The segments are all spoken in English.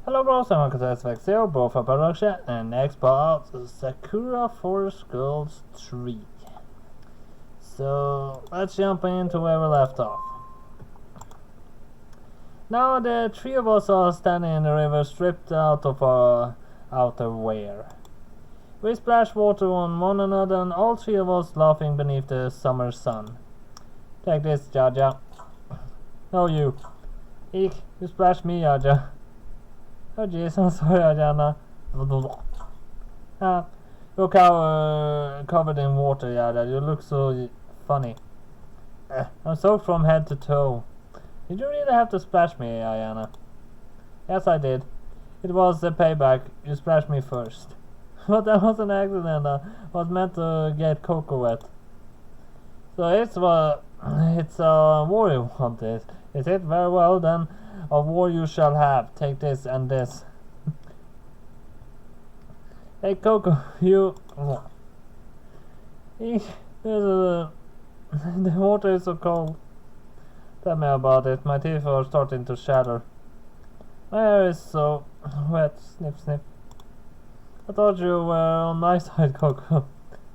Hello bros, I'm Uncle Satisfaction, bro for production, and next part Sakura Forest Girls 3. So let's jump into where we left off. Now the three of us are standing in the river, stripped out of our outerwear. We splash water on one another, and all three of us laughing beneath the summer sun. Take this, Jaja. No, you. Eek, you splashed me, Jaja. Oh jeez, I'm sorry, Aiyana. You're covered in water, Yada. You look so funny. I'm soaked from head to toe. Did you really have to splash me, Aiyana? Yes, I did. It was a payback. You splashed me first. But that was an accident. I was meant to get Coco wet. So it's a war you want, is it? Very well, then. A war you shall have. Take this and this. Hey Coco, you. The water is so cold. Tell me about it. My teeth are starting to shatter. My hair is so wet. Snip, snip. I thought you were on my side, Coco.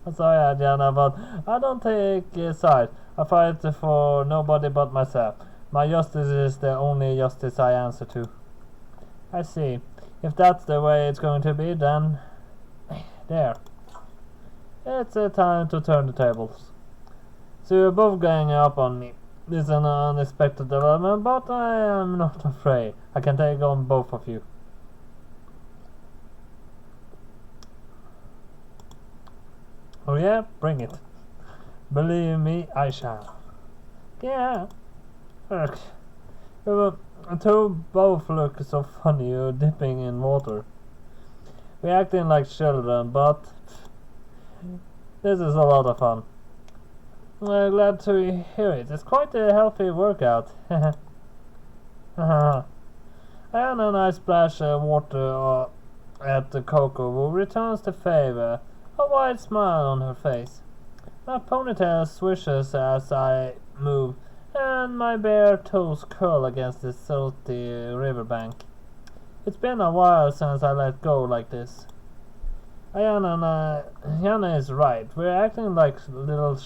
I'm sorry, Aiyana, but I don't take a side. I fight for nobody but myself. My justice is the only justice I answer to. I see. If that's the way it's going to be, then... There. It's time to turn the tables. So you're both going up on me. This is an unexpected development, but I am not afraid. I can take on both of you. Oh yeah? Bring it. Believe me, I shall. Yeah. Look, you two both look so funny. You're dipping in water. We're acting like children, but this is a lot of fun. I'm glad to hear it. It's quite a healthy workout. Aiyana and I splash water at the Coco, who returns the favor, a wide smile on her face. My ponytail swishes as I move, and my bare toes curl against the salty riverbank. It's been a while since I let go like this. Aiyana is right. We're acting like little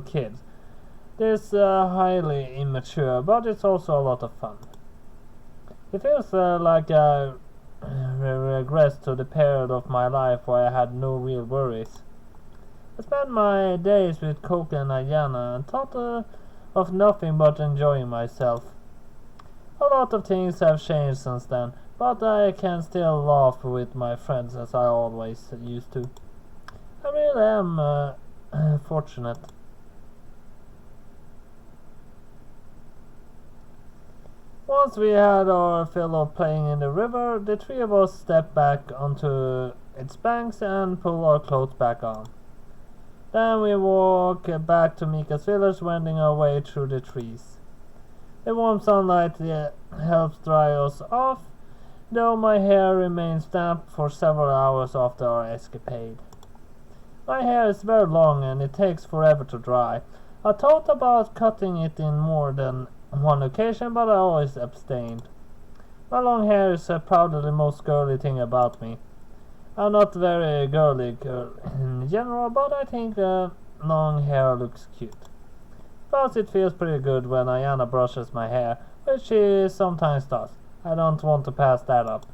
kids. This highly immature, but it's also a lot of fun. It feels like I regress to the period of my life where I had no real worries. I spent my days with Coco and Aiyana and thought of nothing but enjoying myself. A lot of things have changed since then, but I can still laugh with my friends as I always used to. I really am fortunate. Once we had our fill of playing in the river, the three of us stepped back onto its banks and pulled our clothes back on. Then we walk back to Mika's village, wending our way through the trees. The warm sunlight helps dry us off, though my hair remains damp for several hours after our escapade. My hair is very long and it takes forever to dry. I thought about cutting it in more than one occasion, but I always abstained. My long hair is probably the most girly thing about me. I'm not very girly in general, but I think long hair looks cute. Plus, it feels pretty good when Aiyana brushes my hair, which she sometimes does. I don't want to pass that up.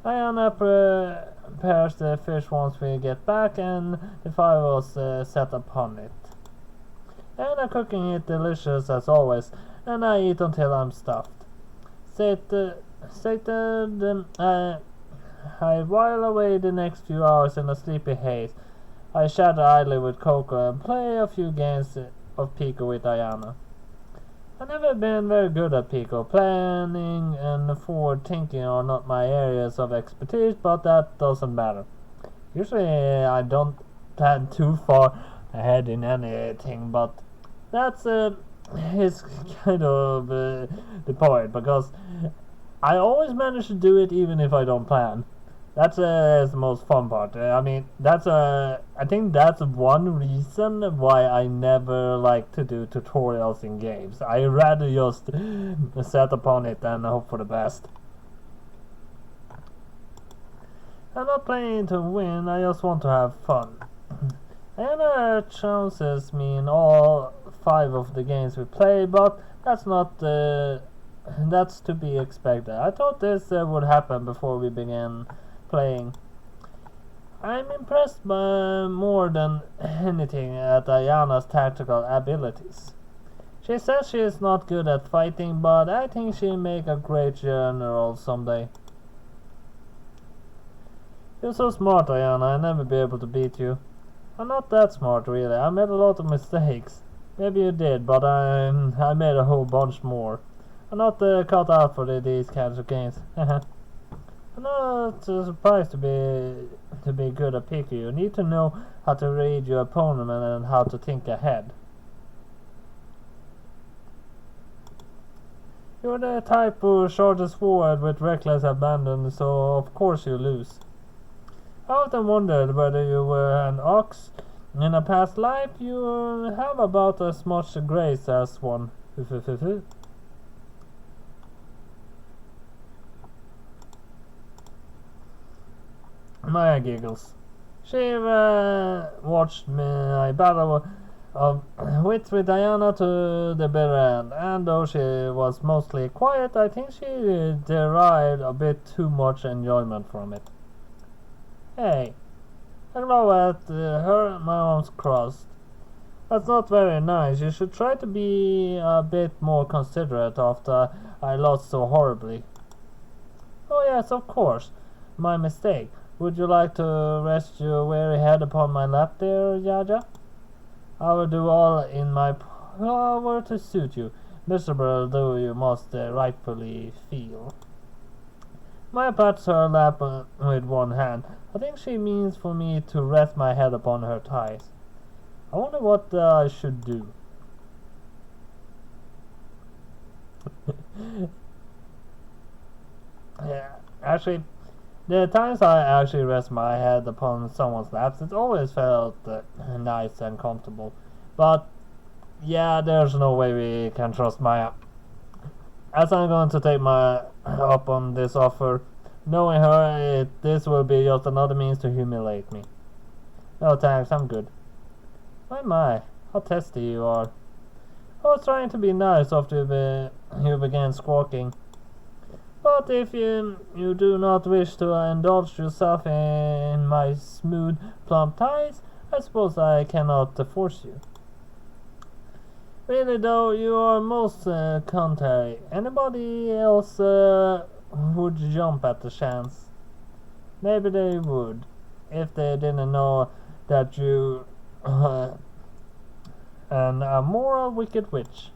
Aiyana prepares the fish once we get back, and the fire was set upon it. And I'm cooking it delicious as always, and I eat until I'm stuffed. I while away the next few hours in a sleepy haze. I chat idly with Coco and play a few games of Pico with Aiyana. I've never been very good at Pico. Planning and forward thinking are not my areas of expertise, but that doesn't matter. Usually I don't plan too far ahead in anything, but that's is kind of the point, because I always manage to do it even if I don't plan. That's the most fun part. I mean, I think that's one reason why I never like to do tutorials in games. I rather just set upon it and hope for the best. I'm not playing to win, I just want to have fun. Aiyana trounces me in all 5 of the games we play, but that's to be expected. I thought this would happen before we began playing. I'm impressed by more than anything at Aiyana's tactical abilities. She says she is not good at fighting, but I think she'll make a great general someday. You're so smart, Aiyana. I'll never be able to beat you. I'm not that smart, really. I made a lot of mistakes. Maybe you did, but I made a whole bunch more. I'm not cut out for these kinds of games. I'm not surprised to be good at picking. You need to know how to read your opponent and how to think ahead. You're the type who charges forward with reckless abandon, so of course you lose. I often wondered whether you were an ox. In a past life, you have about as much grace as one. Maya giggles. She watched my battle of wits with Aiyana to the bitter end, and though she was mostly quiet, I think she derived a bit too much enjoyment from it. Hey, I know at her, my arms crossed. That's not very nice. You should try to be a bit more considerate after I lost so horribly. Oh yes, of course. My mistake. Would you like to rest your weary head upon my lap there, Jaja? I will do all in my power to suit you, miserable though you must rightfully feel. Maya pats her lap with one hand. I think she means for me to rest my head upon her thighs. I wonder what I should do. Yeah, actually, the times I actually rest my head upon someone's laps, it always felt nice and comfortable. But yeah, there's no way we can trust Maya. As I'm going to take my up on this offer, knowing her, this will be just another means to humiliate me. No thanks, I'm good. My, how testy you are. I was trying to be nice after you began squawking. But if you do not wish to indulge yourself in my smooth, plump thighs, I suppose I cannot force you. Really though, you are most contrary. Anybody else would jump at the chance. Maybe they would, if they didn't know that you an immoral wicked witch.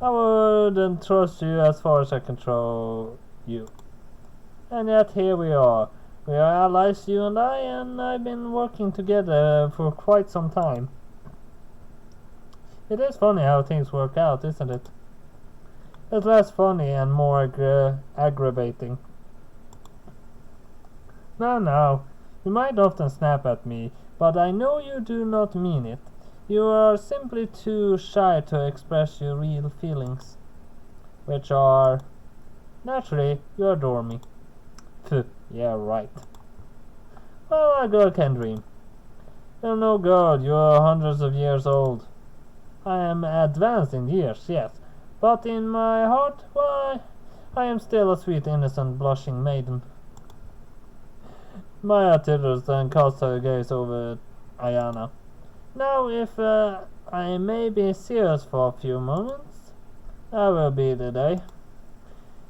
I wouldn't trust you as far as I control you. And yet here we are. We are allies, you and I've been working together for quite some time. It is funny how things work out, isn't it? It's less funny and more aggravating. Now, you might often snap at me, but I know you do not mean it. You are simply too shy to express your real feelings, which are, naturally, you adore me. Phew, yeah, right. Well, a girl can dream. You're no god, you are hundreds of years old. I am advanced in years, yes, but in my heart, why, I am still a sweet, innocent, blushing maiden. Maya titters and casts her gaze over Aiyana. Now, if I may be serious for a few moments, that will be the day.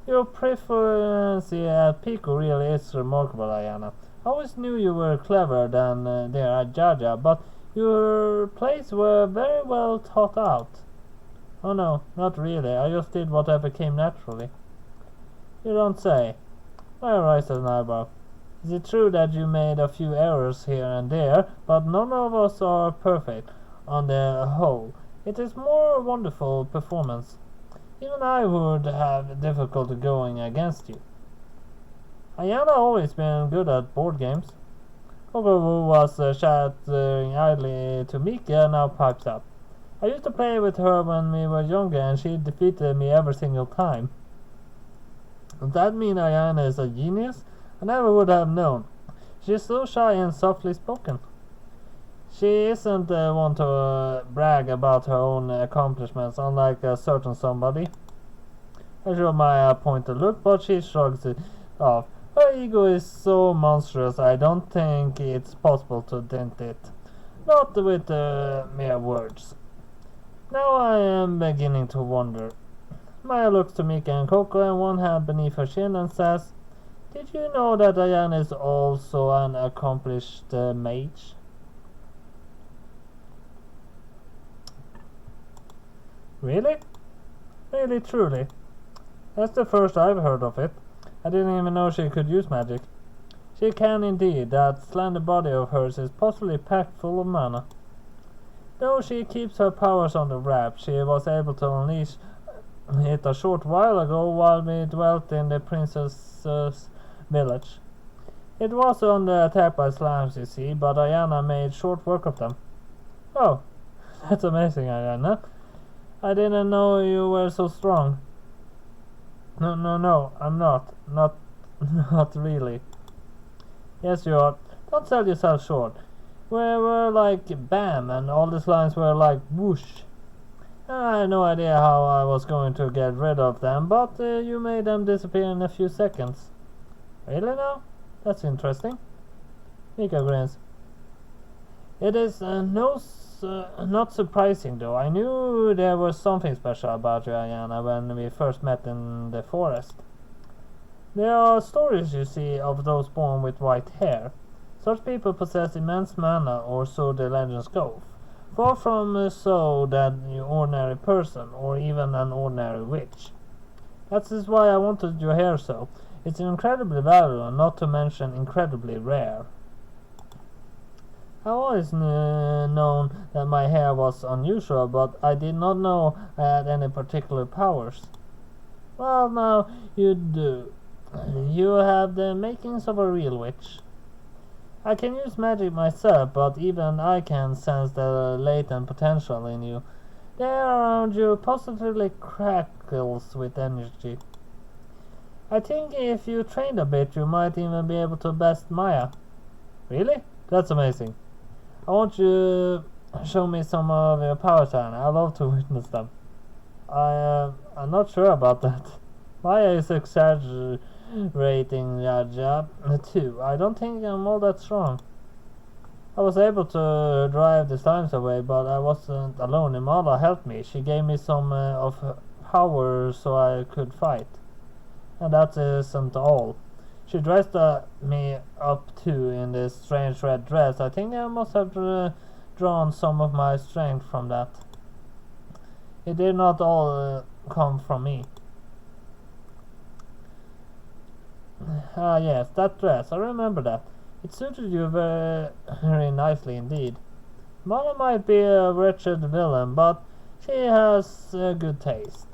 Your proficiency at Pico really is remarkable, Aiyana. I always knew you were cleverer than dear Jaja, but your plays were very well thought out. Oh no, not really. I just did whatever came naturally. You don't say. I raised an eyebrow. Is it true that you made a few errors here and there, but none of us are perfect on the whole? It is more wonderful performance. Even I would have difficulty going against you. Aiyana always been good at board games. Coco, who was chattering idly to Mika, now pipes up. I used to play with her when we were younger, and she defeated me every single time. Does that mean Aiyana is a genius? I never would have known. She's so shy and softly spoken. She isn't one to brag about her own accomplishments, unlike a certain somebody. I show my pointed look, but she shrugs it off. Her ego is so monstrous, I don't think it's possible to dent it. Not with mere words. Now I am beginning to wonder. Maya looks to Mika and Coco and one hand beneath her chin and says, "Did you know that Aiyana is also an accomplished mage?" Really? Really, truly? That's the first I've heard of it. I didn't even know she could use magic. She can indeed. That slender body of hers is possibly packed full of mana. Though she keeps her powers under wraps, she was able to unleash it a short while ago while we dwelt in the princess's village. It was under attack by slimes, you see, but Aiyana made short work of them. Oh, that's amazing, Aiyana. I didn't know you were so strong. No, I'm not. Not really. Yes, you are. Don't sell yourself short. We were like bam, and all the slimes were like whoosh. I had no idea how I was going to get rid of them, but you made them disappear in a few seconds. Really now? That's interesting. Mika grins. It is not surprising though. I knew there was something special about you, Aiyana, when we first met in the forest. There are stories, you see, of those born with white hair. Such people possess immense mana, or so the legends go. Far from so than an ordinary person, or even an ordinary witch. That is why I wanted your hair so. It's incredibly valuable, not to mention incredibly rare. I always known that my hair was unusual, but I did not know I had any particular powers. Well, now you do. You have the makings of a real witch. I can use magic myself, but even I can sense the latent potential in you. The air around you positively crackles with energy. I think if you trained a bit, you might even be able to best Maya. Really? That's amazing. I want you to show me some of your powers, Aiyana. I love to witness them. I'm not sure about that. Maya is exaggerating Raja too. I don't think I'm all that strong. I was able to drive the slimes away, but I wasn't alone. Imala helped me. She gave me some of her power so I could fight. And that isn't all. She dressed me up too in this strange red dress. I think I must have drawn some of my strength from that. It did not all come from me. Ah yes, that dress. I remember that. It suited you very nicely indeed. Mala might be a wretched villain, but she has good taste.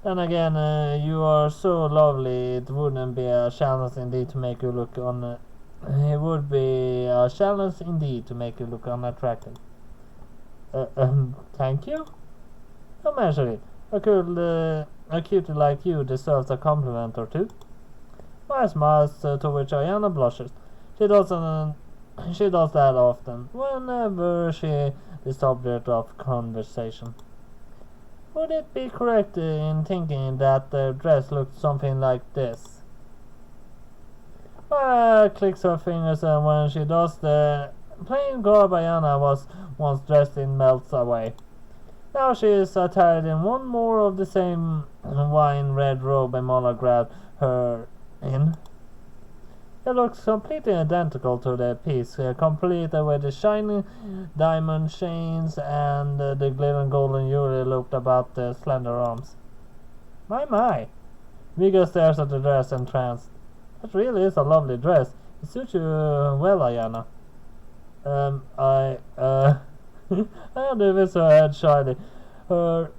Then again, you are so lovely. It wouldn't be a challenge indeed to make you look It would be a challenge indeed to make you look unattractive. Thank you. Don't mention it. A cutie like you deserves a compliment or two. Maya smiles, to which Aiyana blushes. She does that often, whenever she is the subject of conversation. Would it be correct in thinking that the dress looked something like this? Maya clicks her fingers, and when she does, the plain garb Aiyana was once dressed in melts away. Now she is attired in one more of the same wine red robe Imola grabbed her in. It looks completely identical to the piece, complete with the shining diamond chains and the glittering golden jewelry looped about the slender arms. My! Mika stares at the dress entranced. That really is a lovely dress. It suits you well, Aiyana. Aiyana lifts her head shyly, her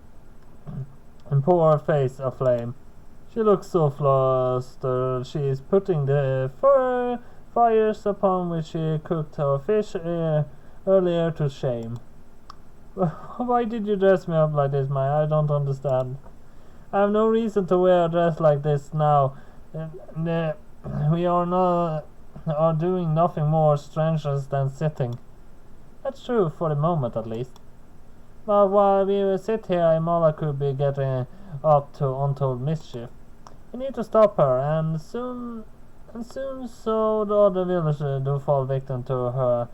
poor face aflame. She looks so flustered. She is putting the fires upon which she cooked her fish earlier to shame. Why did you dress me up like this, Maya? I don't understand. I have no reason to wear a dress like this now. We are are doing nothing more strenuous than sitting. That's true, for the moment at least. But while we sit here, Aimala could be getting up to untold mischief. We need to stop her, and soon, so the other villagers do fall victim to her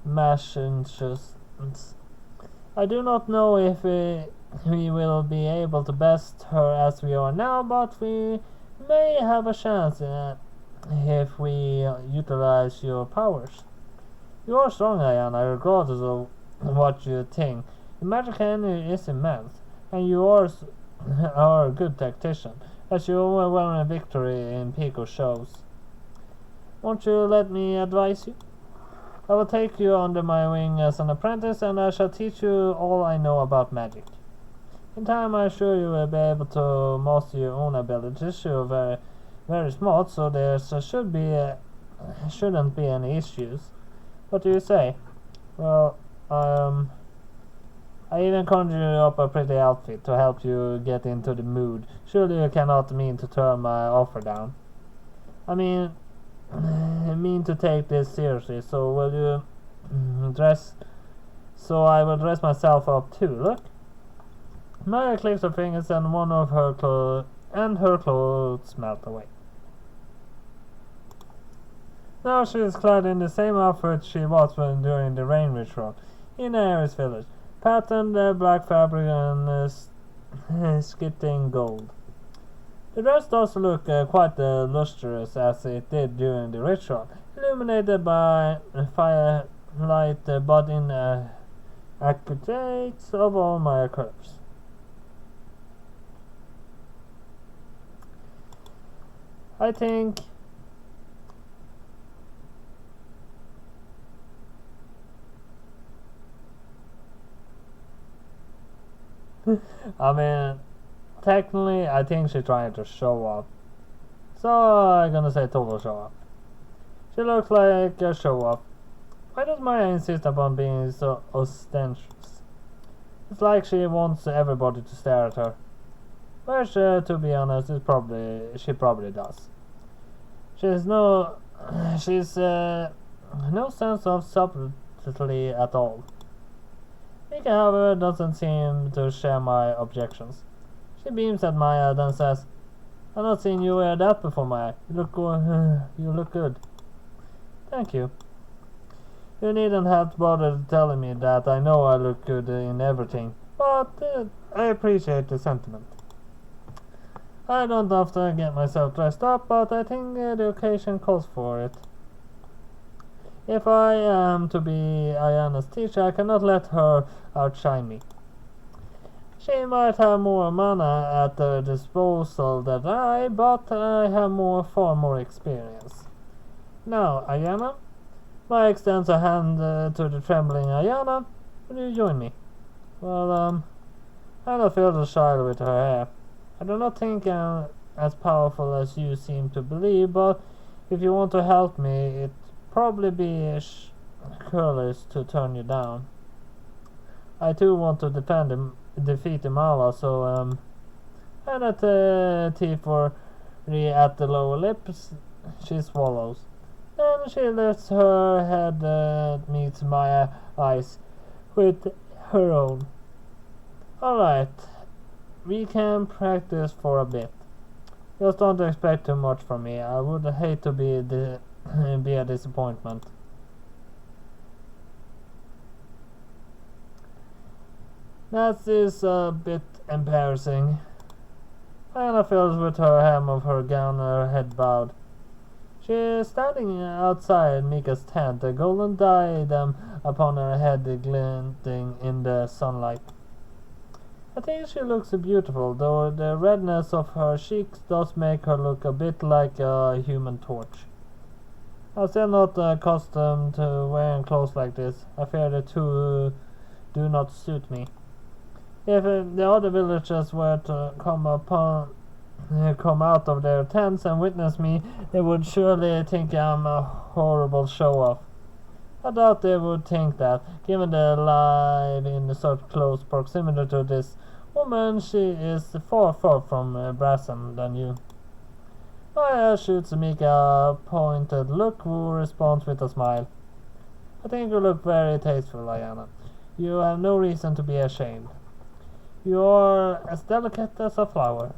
machinations. I do not know if we will be able to best her as we are now, but we may have a chance if we utilize your powers. You are strong, Aiyana, regardless of what you think. The magic energy is immense, and you are a good tactician, as your overwhelming victory in Pico shows. Won't you let me advise you? I will take you under my wing as an apprentice, and I shall teach you all I know about magic. In time, I'm sure you will be able to master your own abilities. You're very, very smart, so there shouldn't be any issues. What do you say? Well, I even conjured up a pretty outfit to help you get into the mood. Surely you cannot mean to turn my offer down. I mean to take this seriously, so will you dress? So I will dress myself up too. Look, Maya clicks her fingers, and one of her clothes melt away. Now she is clad in the same outfit she was when during the rain ritual in Ares village, patterned black fabric and skitting gold. The dress does look quite lustrous as it did during the ritual, illuminated by firelight, but in accurates of all my curves. I think I mean, technically, I think she's trying to show up. So I'm gonna say total show up. She looks like a show off. Why does Maya insist upon being so ostentatious? It's like she wants everybody to stare at her. Which, to be honest, she probably does. She's no sense of subtlety at all. Mika, however, doesn't seem to share my objections. She beams at Maya, then says, "I've not seen you wear that before, Maya. You look good." "Thank you. You needn't have bothered telling me that. I know I look good in everything, but I appreciate the sentiment. I don't often get myself dressed up, but I think the occasion calls for it. If I am to be Aiyana's teacher, I cannot let her outshine me. She might have more mana at her disposal than I, but I have far more experience. Now, Aiyana." Maya extends a hand to the trembling Aiyana. "Will you join me?" "Well, I don't feel shy with her hair. I do not think I'm as powerful as you seem to believe, but if you want to help me, it'd probably be careless to turn you down. I too want to defeat Imala, so and at the teeth for at the lower lips, she swallows. Then she lifts her head, meets my eyes with her own. Alright, we can practice for a bit. Just don't expect too much from me. I would hate to be a disappointment." That is a bit embarrassing. Aiyana feels with her hem of her gown, her head bowed. She is standing outside Mika's tent, a golden diadem upon her head glinting in the sunlight. I think she looks beautiful, though the redness of her cheeks does make her look a bit like a human torch. I'm still not accustomed to wearing clothes like this. I fear the two do not suit me. If the other villagers were to come out of their tents and witness me, they would surely think I'm a horrible show-off. I doubt they would think that, given the life in such close proximity to this woman. She is far from brazen than you. Maya shoots Mika a pointed look, who responds with a smile. I think you look very tasteful, Aiyana. You have no reason to be ashamed. You are as delicate as a flower.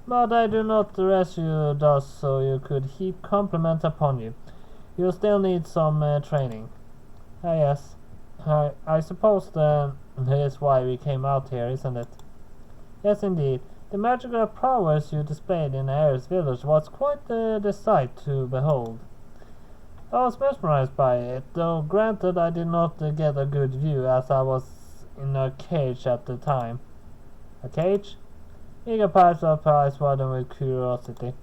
But I do not dress you thus so you could heap compliments upon you. You still need some training. Ah, yes. I suppose that is why we came out here, isn't it? Yes, indeed. The magical prowess you displayed in Air's village was quite the sight to behold. I was mesmerized by it, though granted I did not get a good view as I was in a cage at the time. A cage? Mika pipes up, eyes widen with curiosity.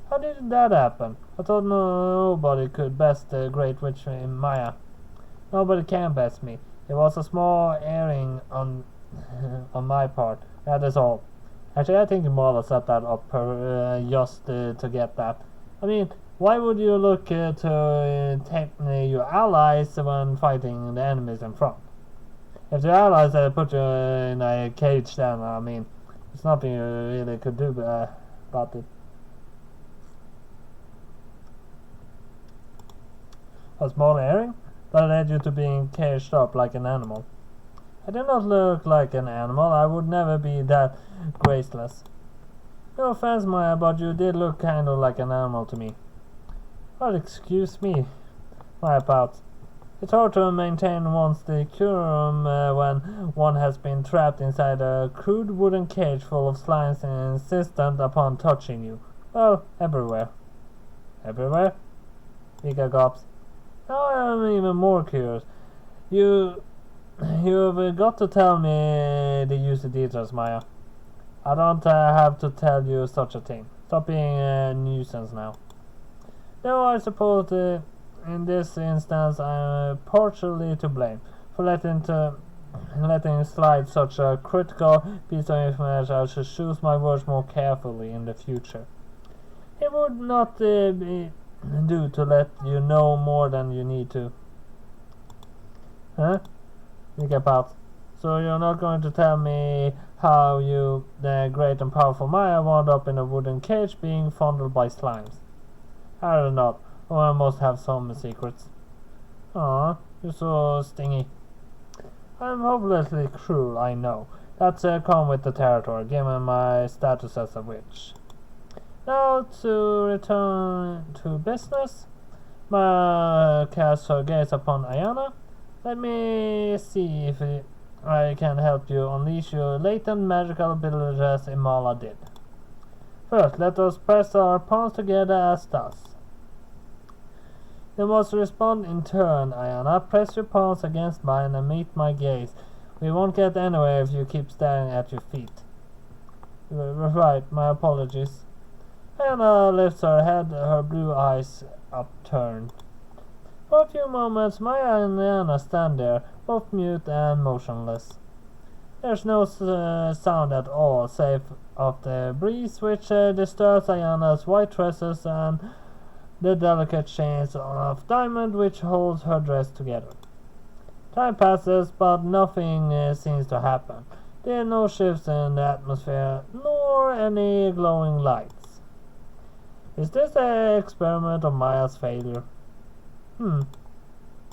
How did that happen? I thought nobody could best the great witch in Maya. Nobody can best me. It was a small erring on on my part. That is all. Actually, I think Marla set that up just to get that. I mean, why would you look to take your allies when fighting the enemies in front? If the allies put you in a cage, then I mean, there's nothing you really could do about it. A small erring that led you to being caged up like an animal. I do not look like an animal. I would never be that graceless. No offense, Maya, but you did look kind of like an animal to me. Well, excuse me, Maya pouts. It's hard to maintain one's decorum when one has been trapped inside a crude wooden cage full of slimes insistent upon touching you. Well, everywhere. Everywhere? Mika gulps. Now I am even more curious. You've got to tell me the juicy details, Maya. I don't have to tell you such a thing. Stop being a nuisance now. No, I suppose in this instance I am partially to blame for letting slide such a critical piece of information. I should choose my words more carefully in the future. It would not do to let you know more than you need to. Huh? Mika pouts. So you're not going to tell me how you, the great and powerful Maya, wound up in a wooden cage being fondled by slimes? I don't know. Oh, I must have some secrets. Aw, you're so stingy. I'm hopelessly cruel, I know. That's come with the territory, given my status as a witch. Now to return to business. Maya casts her gaze upon Aiyana. Let me see if I can help you unleash your latent magical abilities as Imala did. First, let us press our palms together as thus. You must respond in turn, Aiyana. Press your palms against mine and meet my gaze. We won't get anywhere if you keep staring at your feet. Right, my apologies. Aiyana lifts her head, her blue eyes upturned. For a few moments, Maya and Aiyana stand there, both mute and motionless. There's no sound at all, save of the breeze which disturbs Aiyana's white tresses and the delicate chains of diamond which holds her dress together. Time passes, but nothing seems to happen. There are no shifts in the atmosphere, nor any glowing lights. Is this an experiment of Maya's failure?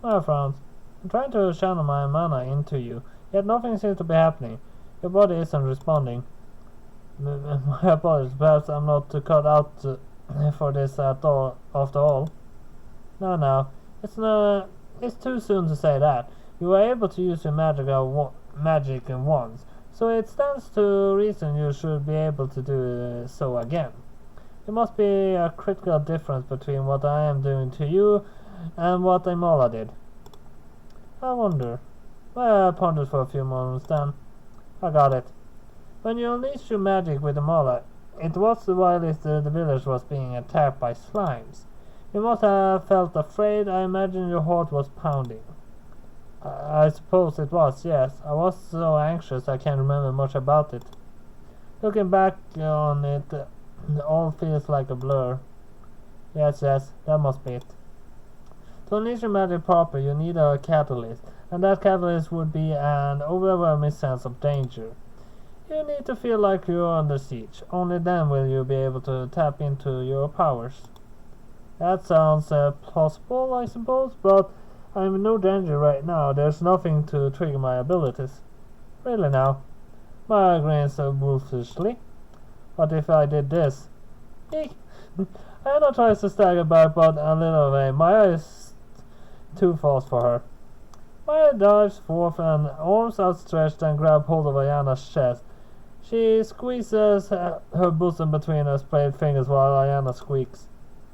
Maya frowns. I'm trying to channel my mana into you, yet nothing seems to be happening. Your body isn't responding. My apologies, perhaps I'm not cut out for this at all, after all. No, it's too soon to say that. You were able to use your magic once, so it stands to reason you should be able to do so again. There must be a critical difference between what I am doing to you and what Imola did. I wonder. Well, I pondered for a few moments, then I got it. When you unleashed your magic with Imola, it was while the village was being attacked by slimes. You must have felt afraid. I imagine your heart was pounding. I suppose it was, yes. I was so anxious I can't remember much about it. Looking back on it, all feels like a blur. Yes, that must be it. To unleash your magic proper, you need a catalyst, and that catalyst would be an overwhelming sense of danger. You need to feel like you're under siege. Only then will you be able to tap into your powers. That sounds plausible, I suppose, but I'm in no danger right now. There's nothing to trigger my abilities. Really now. Maya grins wolfishly. What if I did this? Eek. Aiyana tries to stagger back, but a little away. Maya is too fast for her. Maya dives forth and arms outstretched and grab hold of Aiyana's chest. She squeezes her bosom between her sprayed fingers while Aiyana squeaks.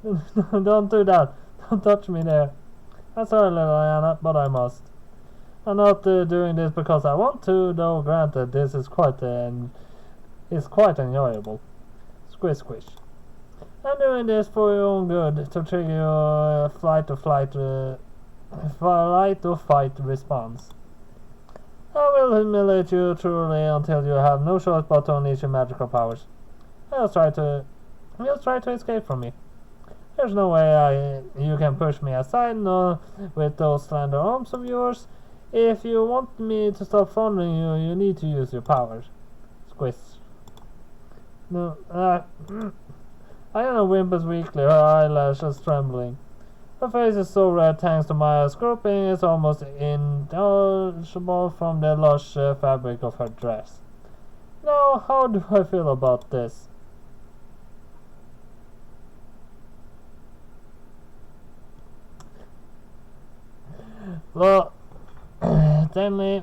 Don't do that. Don't touch me there. I'm sorry, little Aiyana, but I must. I'm not doing this because I want to, though granted this is quite enjoyable. Squish, squish. I'm doing this for your own good, to trigger your flight or fight response. I will humiliate you truly until you have no choice but to unleash your magical powers. You'll try to escape from me. There's no way you can push me aside, no, with those slender arms of yours. If you want me to stop following you, you need to use your powers. Squish. No, Aiyana whimpers weakly, her eyelashes trembling. Her face is so red thanks to Maya's groping, it's almost indistinguishable from the lush fabric of her dress. Now, how do I feel about this? Well, then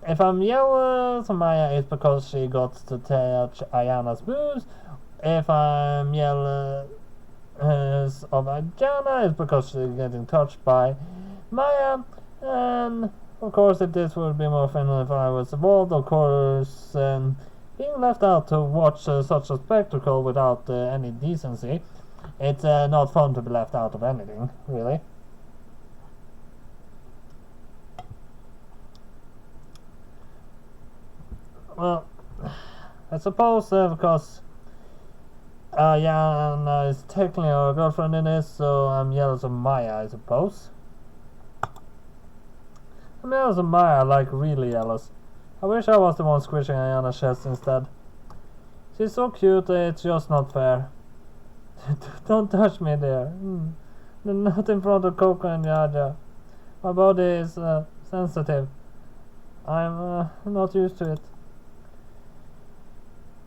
if I'm yellow to Maya, it's because she got to touch Aiyana's boobs. If I'm yellow of Aiyana, it's because she's getting touched by Maya. And of course, if this would be more fun if I was involved, of course, being left out to watch such a spectacle without any decency, it's not fun to be left out of anything, really. Well, I suppose because Aiyana is technically our girlfriend in this, so I'm jealous of Maya, I suppose. I'm jealous of Maya, like really jealous. I wish I was the one squishing Aiyana's chest instead. She's so cute, it's just not fair. Don't touch me there. Not in front of Coco and Jaja. My body is sensitive. I'm not used to it.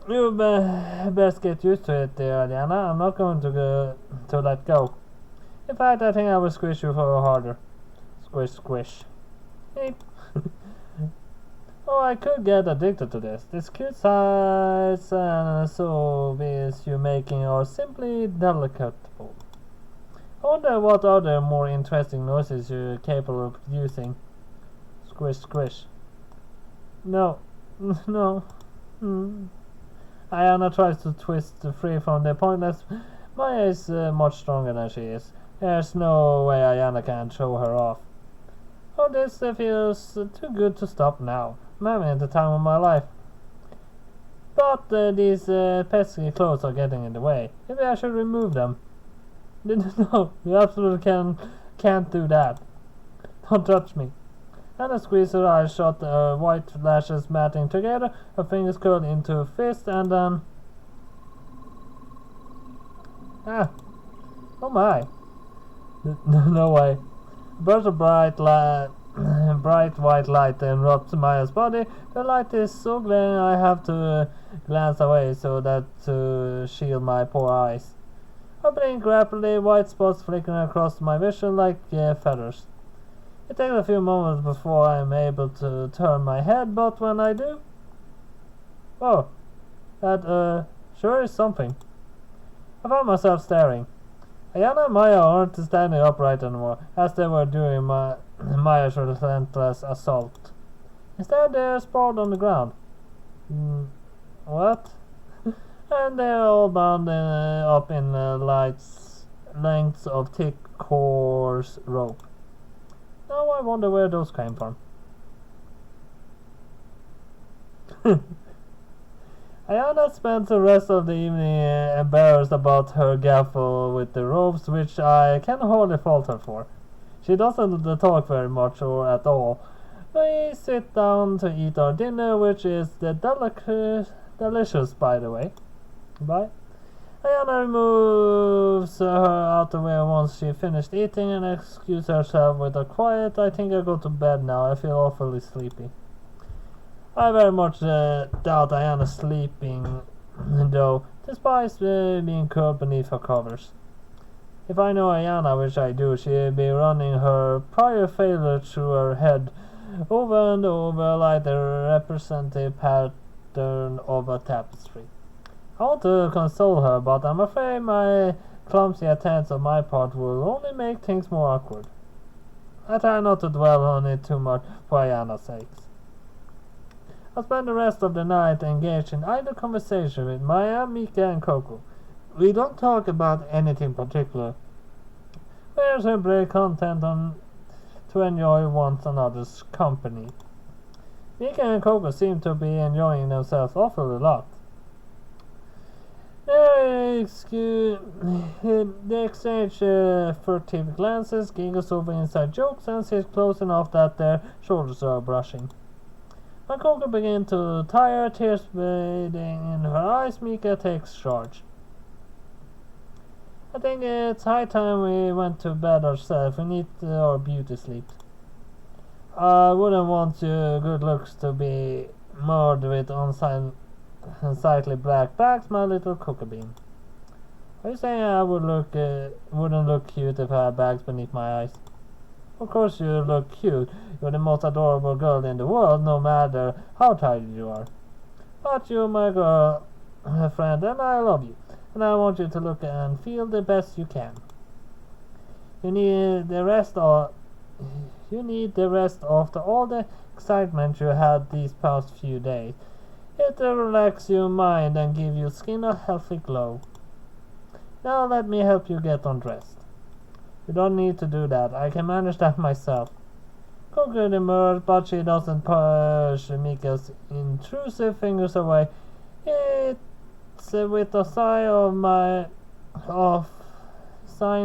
You best get used to it, dear Aiyana. I'm not going to let go. In fact, I think I will squish you for harder. Squish, squish. Oh, I could get addicted to this. These cute sights and souvenirs you making are simply delectable. I wonder what other more interesting noises you're capable of producing. Squish, squish. No. No. Aiyana tries to twist free from the pointless. Maya is much stronger than she is. There's no way Aiyana can throw her off. Oh, this feels too good to stop now. I'm having the time of my life. But these pesky clothes are getting in the way. Maybe I should remove them. No, you absolutely can't do that. Don't touch me. Anna squeezed her eyes shut, white lashes matting together, her fingers curled into a fist, and then... Ah! Oh my! No way. A burst of bright white light erupts Maya's body. The light is so glaring I have to glance away so that to shield my poor eyes. I blink rapidly, white spots flickering across my vision like feathers. It takes a few moments before I am able to turn my head, but when I do... Oh, that sure is something. I found myself staring. Aiyana and Maya aren't standing upright anymore, as they were during Maya's relentless assault. Instead, they're sprawled on the ground. What? And they're all bound up in lengths of thick, coarse rope. Now I wonder where those came from. Aiyana spends the rest of the evening embarrassed about her gaffe with the ropes, which I can hardly fault her for. She doesn't talk very much or at all, We sit down to eat our dinner, which is delicious, by the way. Bye. Aiyana removes her outerwear once she finished eating and excuses herself with a quiet, "I think I'll go to bed now, I feel awfully sleepy." I very much doubt Aiyana's sleeping, though, despite being curled beneath her covers. If I know Aiyana, which I do, she'd be running her prior failure through her head over and over like the representative pattern of a tapestry. I want to console her, but I'm afraid my clumsy attempts on my part will only make things more awkward. I try not to dwell on it too much for Aiyana's sake. I spend the rest of the night engaged in idle conversation with Maya, Mika, and Coco. We don't talk about anything particular. We're simply content to enjoy one another's company. Mika and Coco seem to be enjoying themselves awfully a lot. They exchange furtive glances, giggles over inside jokes, and sit close enough that their shoulders are brushing. When Coco begins to tire, tears bathing in her eyes, Mika takes charge. I think it's high time we went to bed ourselves. We need our beauty sleep. I wouldn't want your good looks to be marred with unsightly black bags, my little cocoa bean. Are you saying I wouldn't look cute if I had bags beneath my eyes? Of course you look cute. You're the most adorable girl in the world, no matter how tired you are. But you're my girl friend, and I love you. And I want you to look and feel the best you can. You need the rest after all the excitement you had these past few days. It'll relax your mind and give your skin a healthy glow. Now let me help you get undressed. You don't need to do that. I can manage that myself. Coco demurs, but she doesn't push Mika's intrusive fingers away. It's with a sign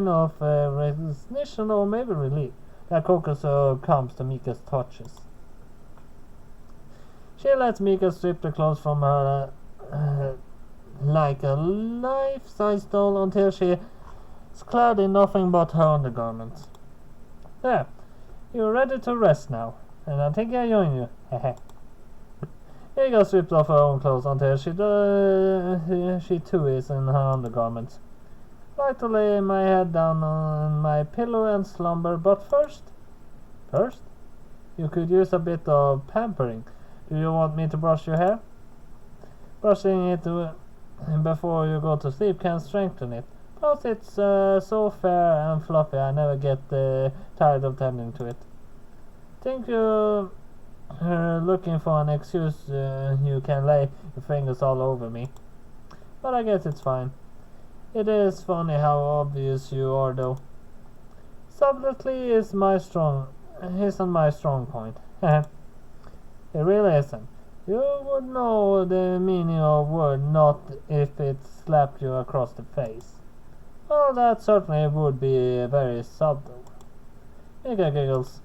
of resignation or maybe relief that Coco succumbs to Mika's touches. She lets Mika strip the clothes from her like a life-size doll until she is clad in nothing but her undergarments. There, you're ready to rest now, and I think I join you. Mika strips off her own clothes until she too is in her undergarments. I like to lay my head down on my pillow and slumber, but first, you could use a bit of pampering. Do you want me to brush your hair? Brushing it before you go to sleep can strengthen it. Plus, it's so fair and fluffy, I never get tired of tending to it. Think you're looking for an excuse you can lay your fingers all over me. But I guess it's fine. It is funny how obvious you are, though. Subtlety isn't my strong point. It really isn't. You would know the meaning of a word not if it slapped you across the face. Well, that certainly would be very subtle. Mika giggles.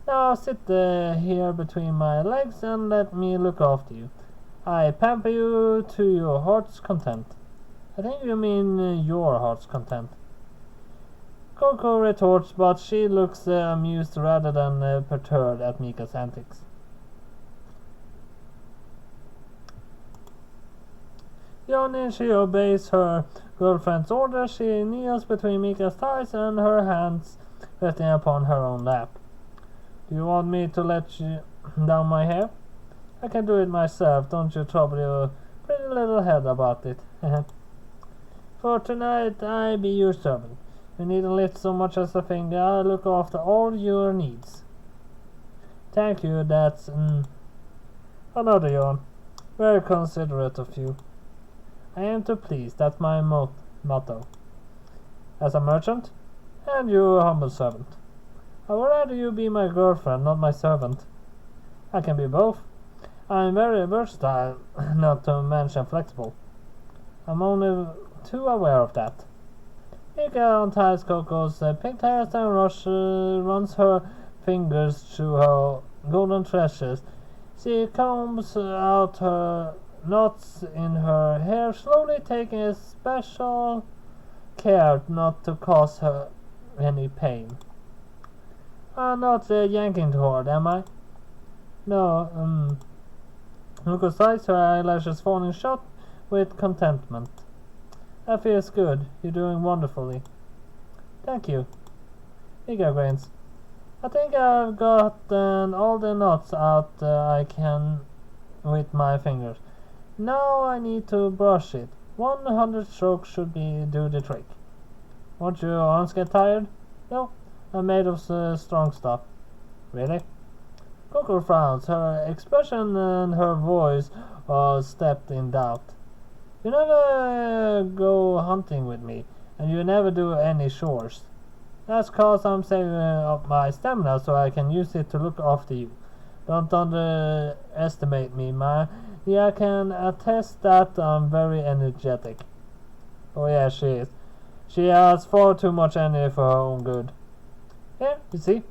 Now sit here between my legs and let me look after you. I pamper you to your heart's content. I think you mean your heart's content. Coco retorts, but she looks amused rather than perturbed at Mika's antics. Yawning, she obeys her girlfriend's order. She kneels between Mika's thighs and her hands resting upon her own lap. Do you want me to let you down my hair? I can do it myself. Don't you trouble your pretty little head about it. For tonight I be your servant. You needn't lift so much as a finger. I'll look after all your needs. Thank you. That's another yawn. Very considerate of you. I am to please, that's my motto. As a merchant, and you a humble servant. I would rather you be my girlfriend, not my servant. I can be both. I am very versatile, not to mention flexible. I'm only too aware of that. Mika unties Coco's pigtails and runs her fingers through her golden treasures. She combs out her knots in her hair, slowly taking a special care not to cause her any pain. I'm not yanking toward, am I? No, Hugo sighs, her eyelashes falling shut with contentment. That feels good. You're doing wonderfully. Thank you. Mika grins. I think I've gotten all the knots out I can with my fingers. Now I need to brush it. 100 strokes should do the trick. Won't your arms get tired? No, I'm made of strong stuff. Really? Coco frowns. Her expression and her voice are stepped in doubt. You never go hunting with me, and you never do any chores. That's 'cause I'm saving up my stamina so I can use it to look after you. Don't underestimate me, ma. Yeah, I can attest that I'm very energetic. Oh yeah, she is. She has far too much energy for her own good. Yeah, you see?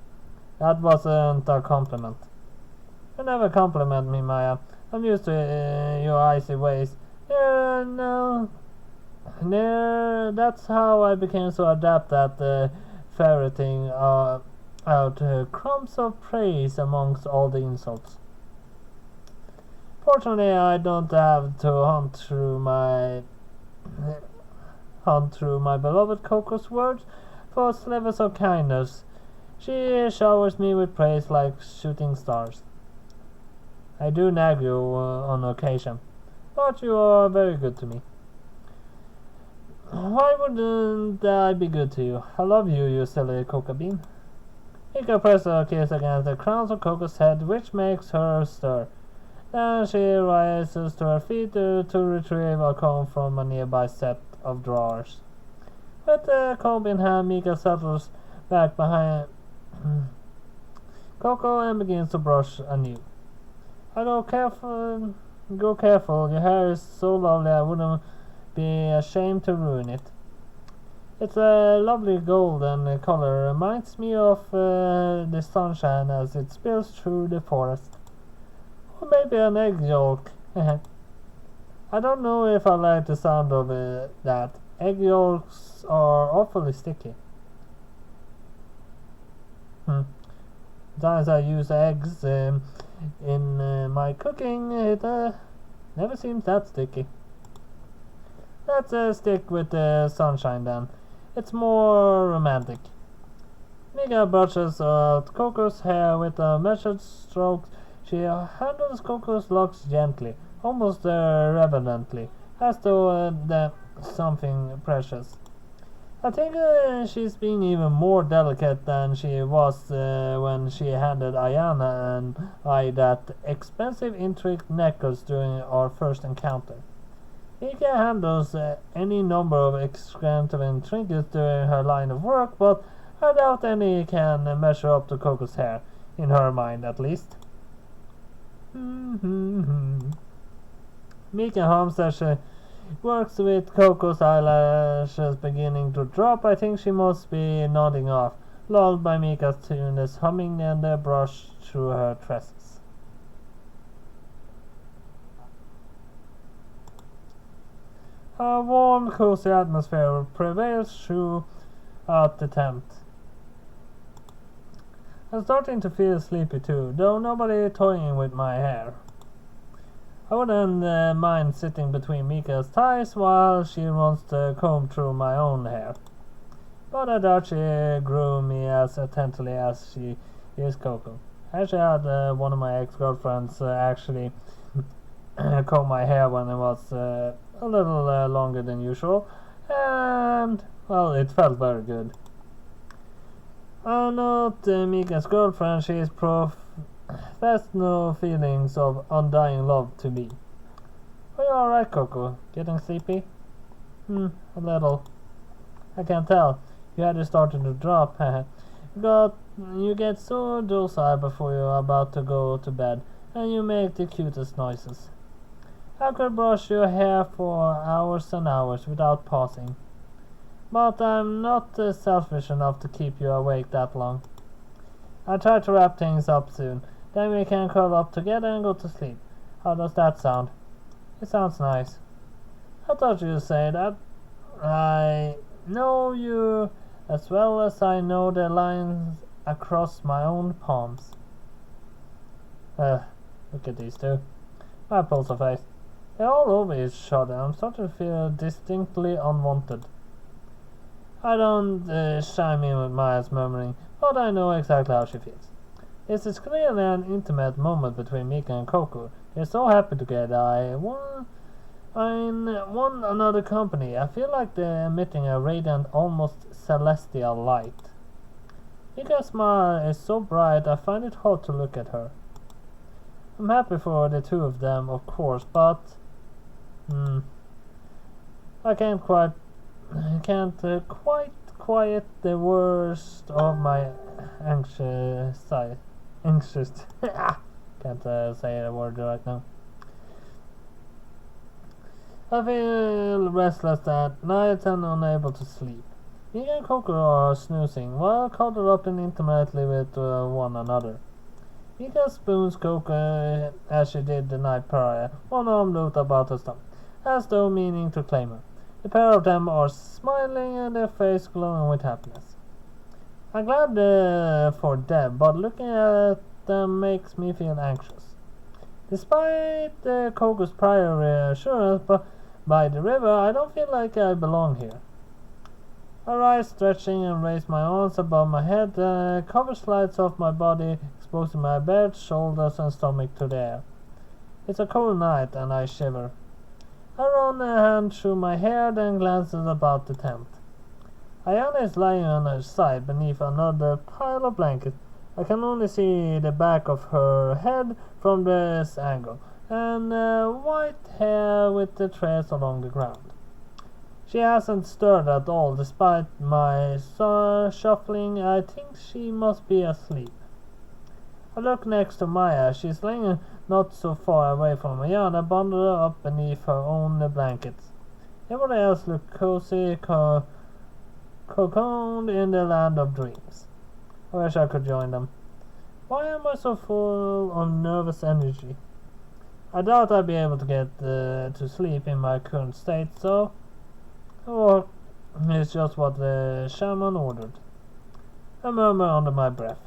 That wasn't a compliment. You never compliment me, Maya. I'm used to your icy ways. No, that's how I became so adept at ferreting out crumbs of praise amongst all the insults. Fortunately, I don't have to hunt through my beloved Coco's words for slivers of kindness. She showers me with praise like shooting stars. I do nag you on occasion, but you are very good to me. Why wouldn't I be good to you? I love you, you silly coca bean. Mika presses her kiss against the crown of Coco's head, which makes her stir. Then she rises to her feet to retrieve a comb from a nearby set of drawers. With the comb in hand, Mika settles back behind Coco and begins to brush anew. Go careful. Your hair is so lovely I wouldn't be ashamed to ruin it. It's a lovely golden color. Reminds me of the sunshine as it spills through the forest. Or maybe an egg yolk. I don't know if I like the sound of that. Egg yolks are awfully sticky. Sometimes I use eggs in my cooking. It never seems that sticky. Let's stick with the sunshine then. It's more romantic. Mika brushes out Coco's hair with a measured stroke. She handles Coco's locks gently, almost reverently, as though something precious. I think she's been even more delicate than she was when she handed Aiyana and I that expensive intricate necklace during our first encounter. Mika handles any number of extravagant trinkets during her line of work, but I doubt any can measure up to Coco's hair, in her mind at least. Mika hums as she works with Coco's eyelashes beginning to drop. I think she must be nodding off, lulled by Mika's tuneless humming and the brush through her tresses. A warm, cozy atmosphere prevails throughout the tent. I'm starting to feel sleepy too, though nobody toying with my hair. I wouldn't mind sitting between Mika's thighs while she runs the comb through my own hair. But I doubt she grew me as attentively as she is Coco. I actually had one of my ex-girlfriends actually comb my hair when it was a little longer than usual, and well, it felt very good. I'm not Mika's girlfriend. She is professed no feelings of undying love to me. Are you alright, Coco? Getting sleepy? A little. I can tell. Your head is starting to drop. You get so docile before you're about to go to bed, and you make the cutest noises. I could brush your hair for hours and hours without pausing. But I'm not selfish enough to keep you awake that long. I'll try to wrap things up soon. Then we can curl up together and go to sleep. How does that sound? It sounds nice. I thought you'd say that. I know you as well as I know the lines across my own palms. Look at these two. My pulse of face. They're all over each other. I'm starting to feel distinctly unwanted. I don't chime in with Maya's murmuring, but I know exactly how she feels. This is clearly an intimate moment between Mika and Coco. They're so happy together. I want another company. I feel like they're emitting a radiant, almost celestial light. Mika's smile is so bright, I find it hard to look at her. I'm happy for the two of them, of course, but I can't quite quiet the worst of my anxious can't say the word right now. I feel restless at night and unable to sleep. Me and Coco are snoozing while cuddled up and intimately with one another. Mika spoons Coco as she did the night prior, one arm looped about her stomach, as though meaning to claim her. The pair of them are smiling and their faces glowing with happiness. I'm glad for them, but looking at them makes me feel anxious. Despite Coco's prior reassurance by the river, I don't feel like I belong here. I rise, stretching, and raise my arms above my head. Cover slides off my body, exposing my bared shoulders and stomach to the air. It's a cold night, and I shiver. I run a hand through my hair, then glances about the tent. Aiyana is lying on her side beneath another pile of blankets. I can only see the back of her head from this angle, and white hair with the trails along the ground. She hasn't stirred at all, despite my shuffling. I think she must be asleep. I look next to Maya. She's laying not so far away from Aiyana, bundled up beneath her own blankets. Everybody else looks cozy, cocooned in the land of dreams. I wish I could join them. Why am I so full of nervous energy? I doubt I'd be able to get to sleep in my current state, or it's just what the shaman ordered. I murmur under my breath.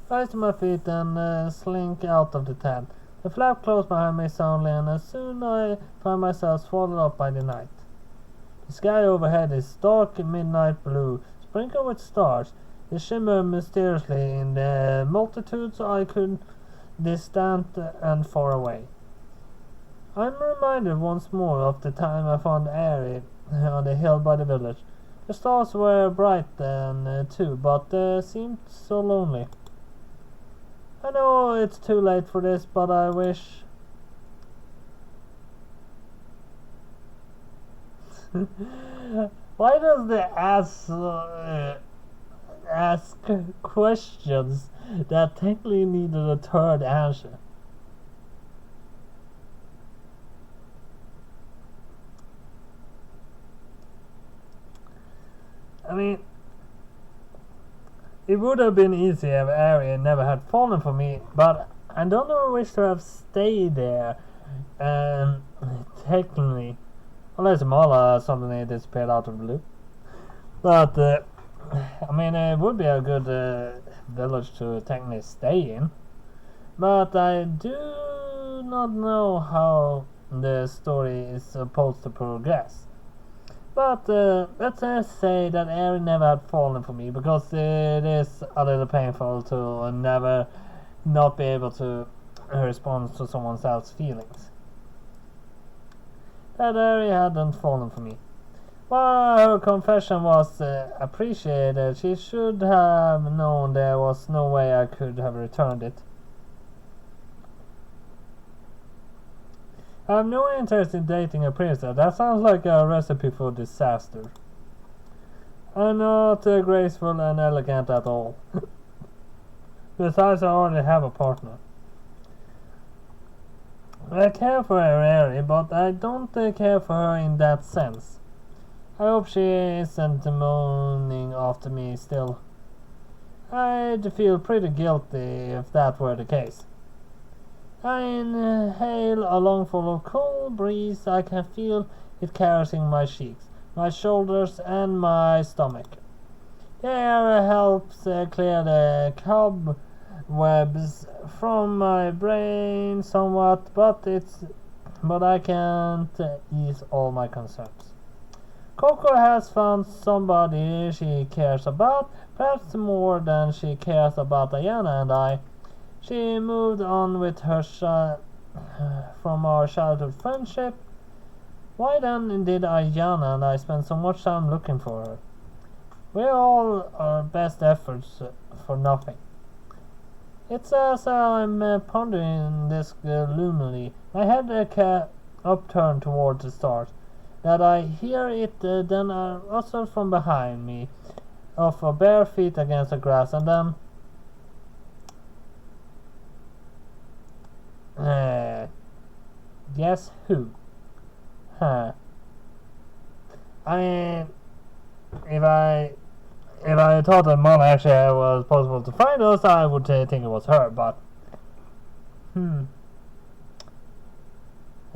Rise to my feet and slink out of the tent. The flap closed behind me soundly, and soon I find myself swallowed up by the night. The sky overhead is dark midnight blue, sprinkled with stars. They shimmer mysteriously in the multitudes I could distant and far away. I'm reminded once more of the time I found Airy on the hill by the village. The stars were bright then too, but they seemed so lonely. I know it's too late for this, but I wish... Why does the ask questions that technically needed a third answer? I mean, it would have been easy if Ari never had fallen for me, but I don't ever wish to have stayed there. Technically, unless Mala suddenly disappeared out of the blue. But I mean, it would be a good village to technically stay in. But I do not know how the story is supposed to progress. But let's say that Ari never had fallen for me, because it is a little painful to never not be able to respond to someone else's feelings. That Ari hadn't fallen for me. While her confession was appreciated, she should have known there was no way I could have returned it. I have no interest in dating a princess. That sounds like a recipe for disaster. I'm not graceful and elegant at all. Besides, I already have a partner. I care for Ari, but I don't care for her in that sense. I hope she isn't moaning after me still. I'd feel pretty guilty if that were the case. I inhale a lungful of cool breeze. I can feel it caressing my cheeks, my shoulders, and my stomach. The air helps clear the cobwebs from my brain somewhat, but I can't ease all my concerns. Coco has found somebody she cares about, perhaps more than she cares about Aiyana and I. She moved on with her from our childhood friendship. Why then did Aiyana and I spend so much time looking for her? We're all our best efforts for nothing. It's as I'm pondering this gloomily, my head upturned towards the stars, that I hear it then a rustle from behind me of bare feet against the grass, and then guess who? Huh. I mean, if I thought that Mom actually was possible to find us, I would think it was her, but I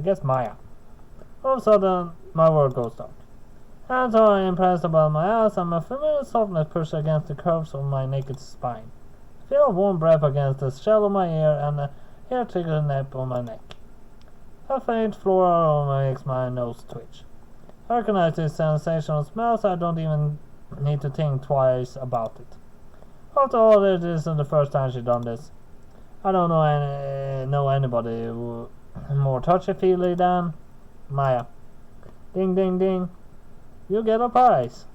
guess Maya. All of a sudden, my world goes dark. Hands are impressed about my ass, and my familiar softness pushed against the curves of my naked spine. I feel a warm breath against the shell of my ear and a hair-triggered nap on my neck. A faint floral aroma makes my nose twitch. I recognize this sensational smell, so I don't even need to think twice about it. After all, it isn't the first time she's done this. I don't know anybody more touchy-feely than Maya. Ding, ding, ding. You get a prize.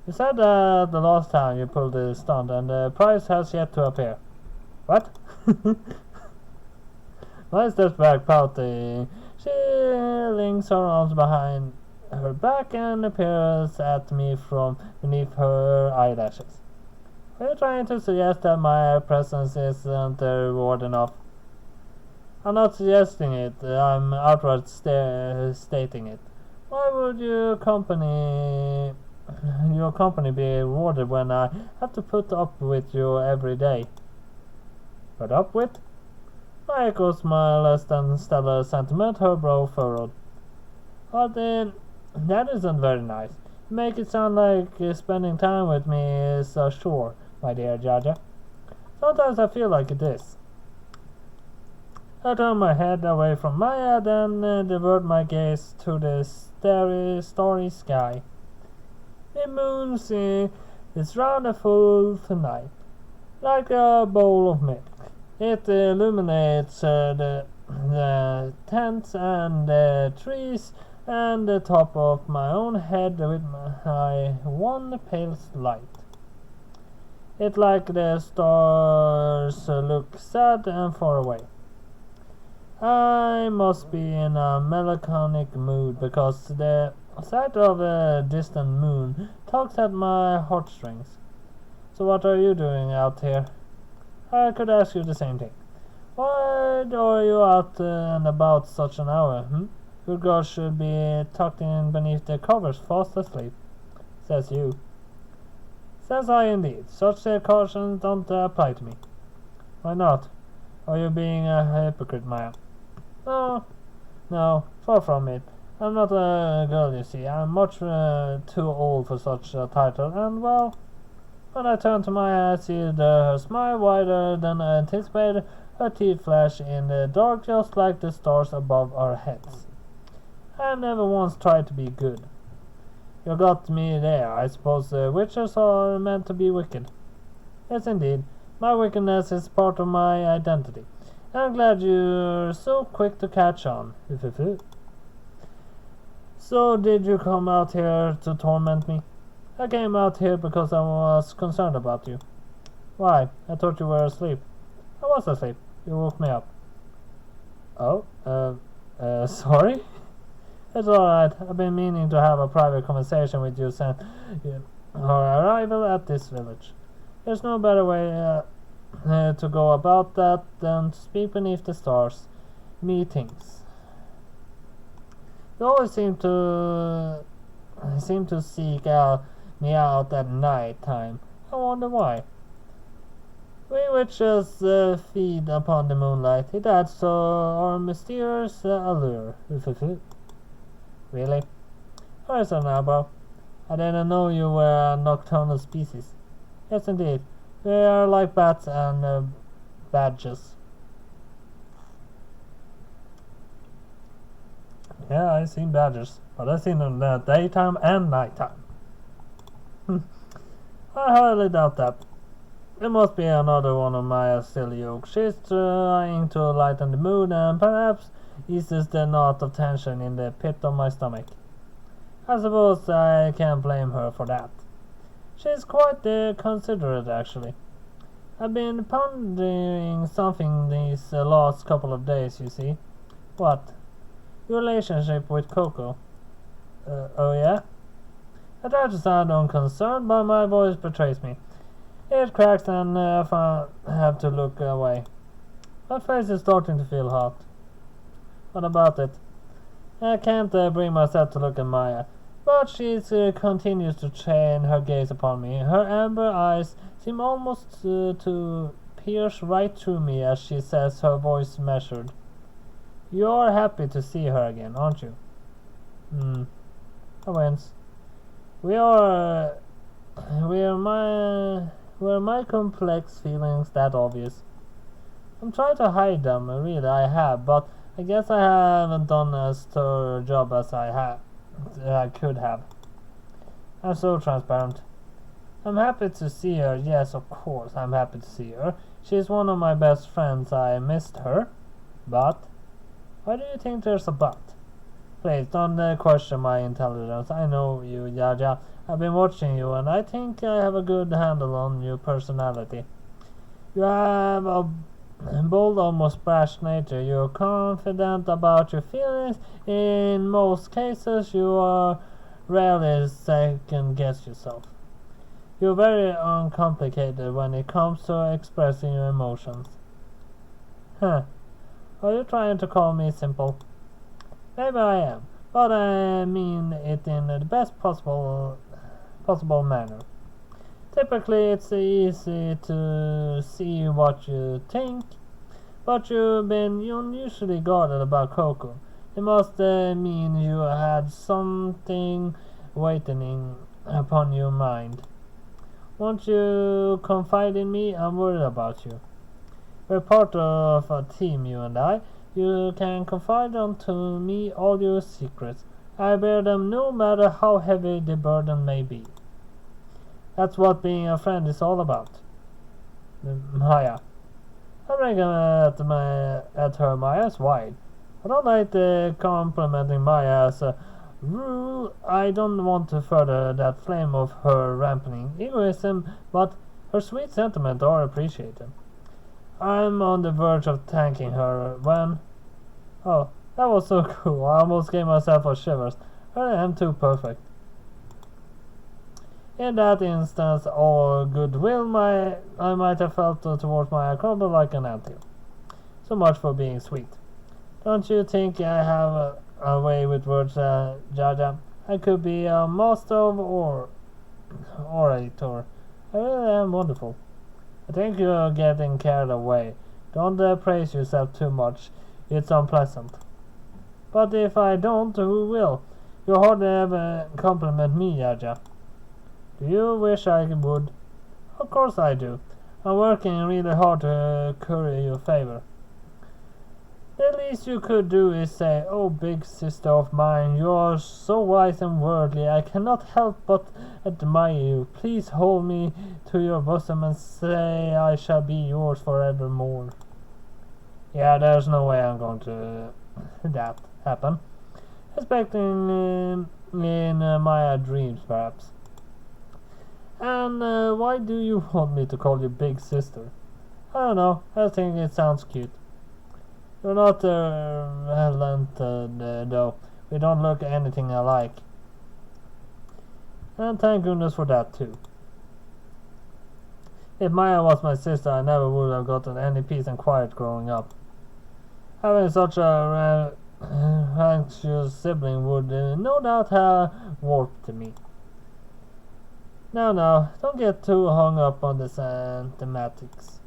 You said that the last time you pulled the stunt, and the prize has yet to appear. What? Maya steps back proudly. She links her arms behind her back and appears at me from beneath her eyelashes. Are you trying to suggest that my presence isn't a reward enough? I'm not suggesting it, I'm outright stating it. Why would your company be rewarded when I have to put up with you every day? Put up with? My echo smiled less than stellar sentiment, her brow furrowed. But that isn't very nice. You make it sound like spending time with me is a chore, my dear Jaja. Sometimes I feel like it is. I turn my head away from Maya, then divert my gaze to the starry sky. The moon is rather full tonight, like a bowl of milk. It illuminates the tents and the trees and the top of my own head with my one pale light. It's like the stars look sad and far away. I must be in a melancholic mood because the sight of a distant moon tugs at my heartstrings. So what are you doing out here? I could ask you the same thing. Why are you out and about such an hour? Good girls should be tucked in beneath their covers, fast asleep. Says you. Says I indeed. Such cautions don't apply to me. Why not? Are you being a hypocrite, Maya? No, far from it. I'm not a girl, you see. I'm much too old for such a title, and well, when I turn to Maya, I see her smile wider than I anticipated, her teeth flash in the dark just like the stars above our heads. I never once tried to be good. You got me there. I suppose witches are meant to be wicked. Yes, indeed. My wickedness is part of my identity. I'm glad you're so quick to catch on. So did you come out here to torment me? I came out here because I was concerned about you. Why? I thought you were asleep. I was asleep. You woke me up. Oh? Sorry? It's alright. I've been meaning to have a private conversation with you since our arrival at this village. There's no better way to go about that than to speak beneath the stars. Meetings. You always seem to seek me out at night time. I wonder why. We witches feed upon the moonlight. It adds to our mysterious allure. Really? Hurry now, bro. I didn't know you were a nocturnal species. Yes, indeed. We are like bats and badgers. Yeah, I've seen badgers, but I've seen them in the daytime and nighttime. I highly doubt that. It must be another one of Maya's silly jokes. She's trying to lighten the mood and perhaps eases the knot of tension in the pit of my stomach. I suppose I can't blame her for that. She's quite considerate, actually. I've been pondering something these last couple of days, you see. What? Your relationship with Coco. Oh yeah? I try to sound unconcerned, but my voice betrays me. It cracks and I have to look away. My face is starting to feel hot. What about it? I can't bring myself to look at Maya, but she continues to train her gaze upon me. Her amber eyes seem almost to pierce right through me as she says, her voice measured. You're happy to see her again, aren't you? I wince. Were my complex feelings that obvious? I'm trying to hide them, really I have, but I guess I haven't done as thorough a job as I could have. I'm so transparent. I'm happy to see her, yes, of course, I'm happy to see her. She's one of my best friends, I missed her. But? Why do you think there's a but? Please, don't question my intelligence. I know you, Jaja. I've been watching you, and I think I have a good handle on your personality. You have a bold, almost brash nature. You're confident about your feelings. In most cases, you are rarely second-guess yourself. You're very uncomplicated when it comes to expressing your emotions. Huh. Are you trying to call me simple? Maybe I am, but I mean it in the best possible manner. Typically, it's easy to see what you think, but you've been unusually guarded about Coco. It must mean you had something waiting upon your mind. Won't you confide in me? I'm worried about you. We're part of a team, you and I. You can confide unto me all your secrets. I bear them no matter how heavy the burden may be. That's what being a friend is all about. Maya. I'm looking at her. Maya's wide. I don't like complimenting Maya as a rule. I don't want to further that flame of her rampant egoism, but her sweet sentiments are appreciated. I'm on the verge of thanking her when... Oh, that was so cool. I almost gave myself a shivers. I am too perfect. In that instance, all goodwill I might have felt towards my crumbled like an anthill. So much for being sweet. Don't you think I have a way with words, Jaja? I could be a master of orator. I really am wonderful. I think you're getting carried away. Don't praise yourself too much. It's unpleasant. But if I don't, who will? You hardly ever compliment me, Yaja. Do you wish I would? Of course I do. I'm working really hard to curry your favor. The least you could do is say, "Oh, big sister of mine, you are so wise and worldly, I cannot help but admire you. Please hold me to your bosom and say I shall be yours forevermore." Yeah, there's no way I'm going to that happen. Expecting in my dreams, perhaps. And why do you want me to call you big sister? I don't know, I think it sounds cute. You're not relevant, though. We don't look anything alike. And thank goodness for that, too. If Maya was my sister, I never would have gotten any peace and quiet growing up. Having such a anxious sibling would no doubt have warped me. No, don't get too hung up on the thematics.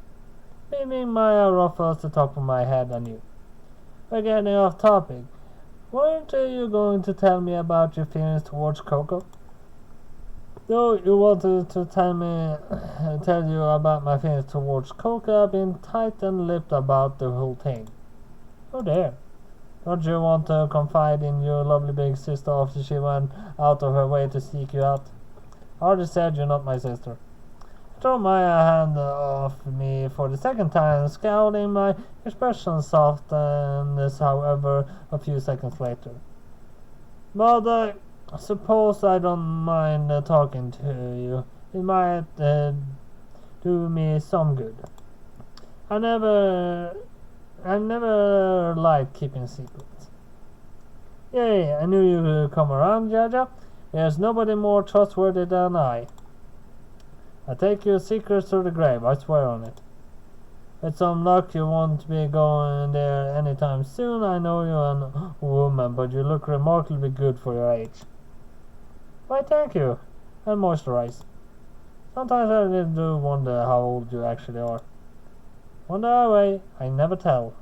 Leaving Maya ruffles the top of my head anew. We're getting off topic. Weren't you going to tell me about your feelings towards Coco? Though you wanted to tell you about my feelings towards Coco, I've been tight-lipped about the whole thing. Oh dear. Don't you want to confide in your lovely big sister after she went out of her way to seek you out? I already said you're not my sister. I threw my hand off me for the second time, scowling. My expression softens, however, a few seconds later. But I suppose I don't mind talking to you. It might do me some good. I never liked keeping secrets. Yay, I knew you would come around, Jaja. There's nobody more trustworthy than I. I take your secrets to the grave, I swear on it. With some luck, you won't be going there anytime soon. I know you're a woman, but you look remarkably good for your age. Why, thank you. And moisturize. Sometimes I really do wonder how old you actually are. Wonder away, I never tell.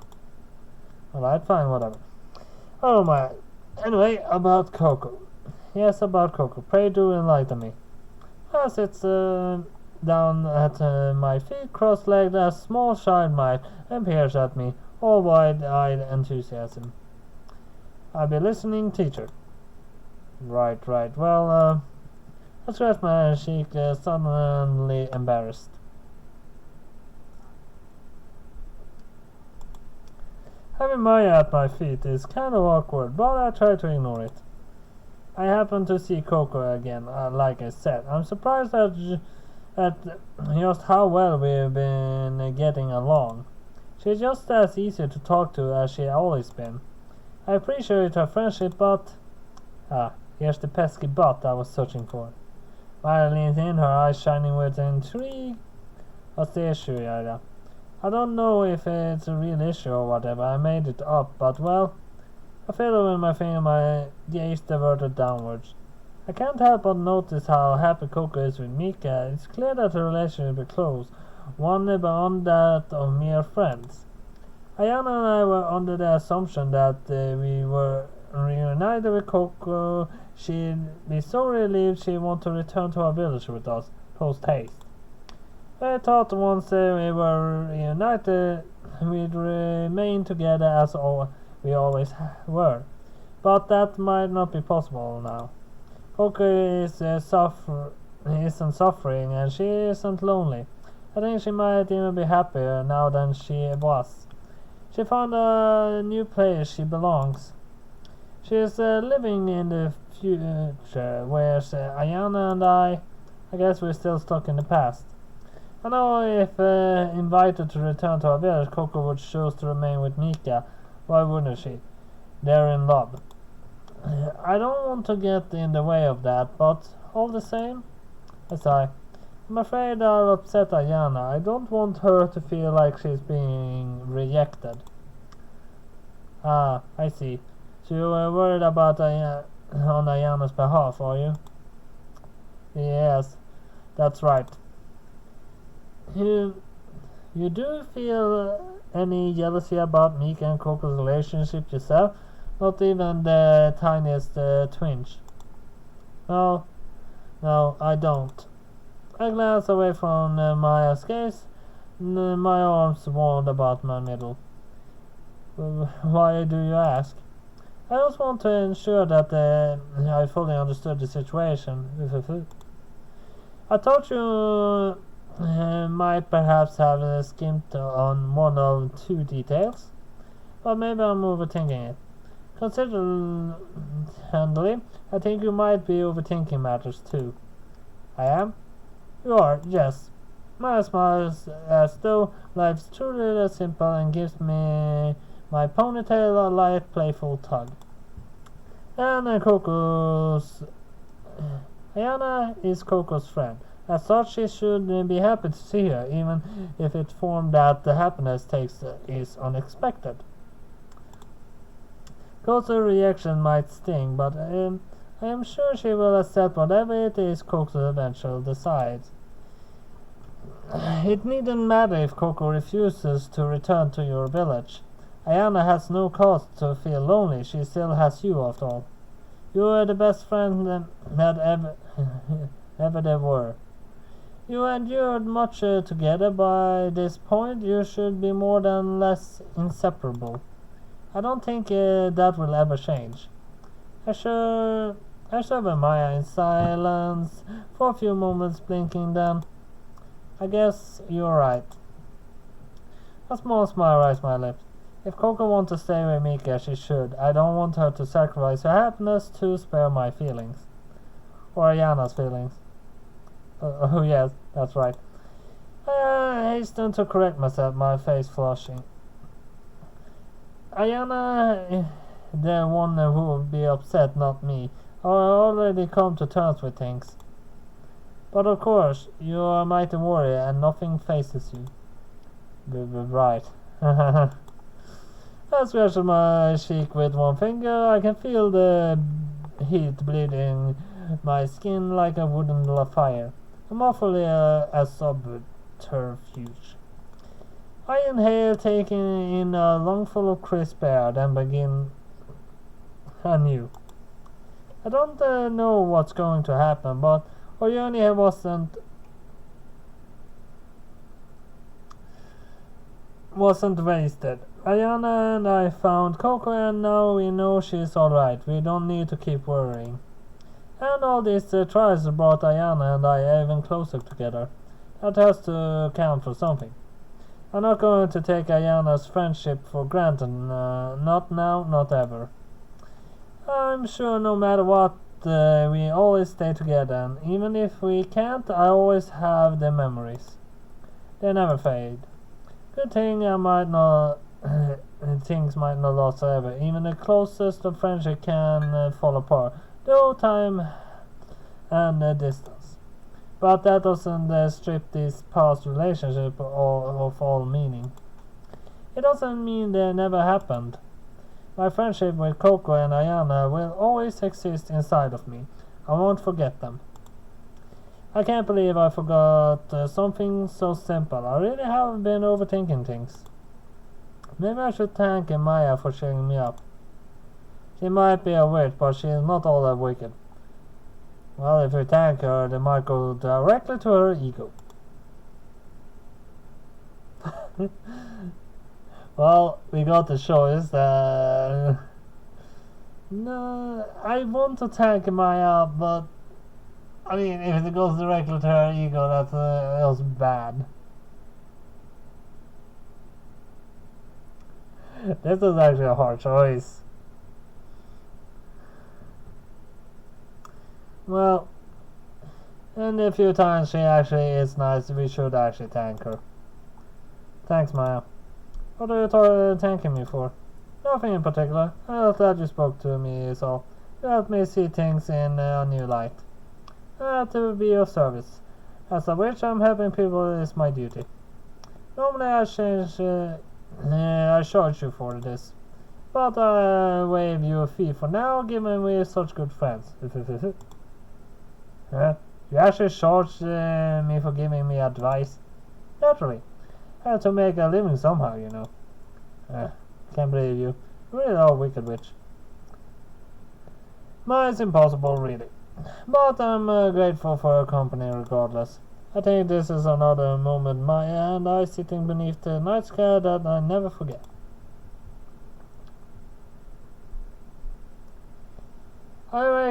Alright, fine, whatever. Oh my. Anyway, about Coco. Yes, about Coco. Pray do enlighten me. As sits down at my feet, cross-legged as small child might, and peers at me, all wide-eyed enthusiasm. I'll be listening, teacher. Right. Well, I scratched my cheek, suddenly embarrassed. Having Maya at my feet is kind of awkward, but I try to ignore it. I happen to see Coco again, like I said. I'm surprised at just how well we've been getting along. She's just as easy to talk to as she always been. I appreciate her friendship, but... here's the pesky but I was searching for. Maya leans in, her eyes shining with intrigue. What's the issue, Yaya? I don't know if it's a real issue or whatever. I made it up, but well... I fiddle with my finger, my gaze diverted downwards. I can't help but notice how happy Coco is with Mika. It's clear that the relationship is close, one beyond that of mere friends. Aiyana and I were under the assumption that we were reunited with Coco. She'd be so relieved she'd want to return to our village with us, post haste. I thought once we were reunited, we'd remain together as we always were, but that might not be possible now. Coco isn't suffering, and she isn't lonely. I think she might even be happier now than she was. She found a new place she belongs. She's living in the future, whereas Aiyana and I guess we're still stuck in the past. I know if invited to return to our village, Coco would choose to remain with Mika. Why wouldn't she? They're in love. I don't want to get in the way of that, but all the same, I sigh. I'm afraid I'll upset Aiyana. I don't want her to feel like she's being rejected. I see. So you were worried about on Aiyana's behalf, are you? Yes, that's right. You do feel any jealousy about Mika and Coco's relationship yourself? Not even the tiniest twinge. No, I don't. I glance away from Maya's gaze, my arms wound about my middle. Why do you ask? I just want to ensure that I fully understood the situation. I thought you might perhaps have skimmed on one or two details, but maybe I'm overthinking it. Considerably, I think you might be overthinking matters too. I am? You are, yes. Maya smiles as though life's truly simple and gives me my ponytail a light, playful tug. And Aiyana is Coco's friend. As such, she should be happy to see her, even if it formed that the happiness is unexpected. Coco's reaction might sting, but I am sure she will accept whatever it is Coco eventually decides. It needn't matter if Coco refuses to return to your village. Aiyana has no cause to feel lonely. She still has you, after all. You are the best friend that ever there were. You endured much together. By this point, you should be more than less inseparable. I don't think that will ever change. I surveyed Maya in silence for a few moments, blinking then. I guess you're right. A small smile raised my lips. If Coco wants to stay with Mika, she should. I don't want her to sacrifice her happiness to spare my feelings. Or Aiyana's feelings. Oh yes, that's right. I hastened to correct myself, my face flushing. Aiyana, the one who would be upset, not me. I already come to terms with things. But of course, you are a mighty warrior and nothing faces you. Right. I scratched my cheek with one finger. I can feel the heat bleeding my skin like a wooden fire. I'm awfully a subterfuge. I inhale, taking in a lungful of crisp air, then begin anew. I don't know what's going to happen, but Aiyane wasn't wasted. Aiyana and I found Coco, and now we know she's alright. We don't need to keep worrying. And all these trials brought Aiyana and I even closer together. That has to count for something. I'm not going to take Aiyana's friendship for granted, not now, not ever. I'm sure no matter what, we always stay together, and even if we can't, I always have the memories. They never fade. Good thing I might not, things might not last forever. Even the closest of friendship can fall apart, though time and distance. But that doesn't strip this past relationship of all meaning. It doesn't mean they never happened. My friendship with Coco and Aiyana will always exist inside of me. I won't forget them. I can't believe I forgot something so simple. I really have been overthinking things. Maybe I should thank Maya for cheering me up. She might be a witch, but she is not all that wicked. Well, if we thank her, they might go directly to her ego. Well, we got the choice. No, I want to thank Maya, but I mean, if it goes directly to her ego, that's bad. This is actually a hard choice. Well, and a few times she actually is nice, we should actually thank her. Thanks, Maya. What are you thanking me for? Nothing in particular. I'm glad you spoke to me, is all. You helped me see things in a new light. To be of service. As a witch, I'm helping people is my duty. Normally I charge you for this. But I waive you a fee for now, given we're such good friends. You actually charge me for giving me advice? Naturally. I have to make a living somehow, you know. Can't believe you. You really are a wicked witch. Mine's impossible, really. But I'm grateful for your company regardless. I think this is another moment Maya and I sitting beneath the night sky that I never forget. I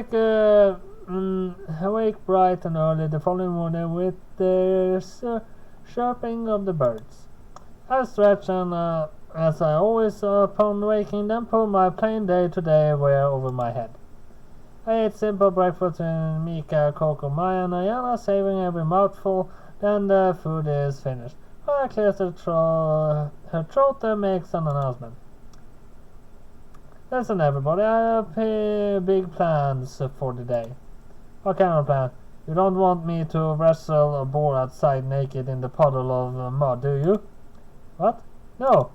wake bright and early the following morning with the chirping of the birds. I stretch and, as I always upon waking, then pull my plain day-to-day wear over my head. I ate simple breakfast in Mika, Coco, Maya, and Aiyana, saving every mouthful. Then the food is finished. I clears her throat and makes an announcement. Listen, everybody, I have big plans for the day. What kind of plan? You don't want me to wrestle a boar outside naked in the puddle of mud, do you? What? No.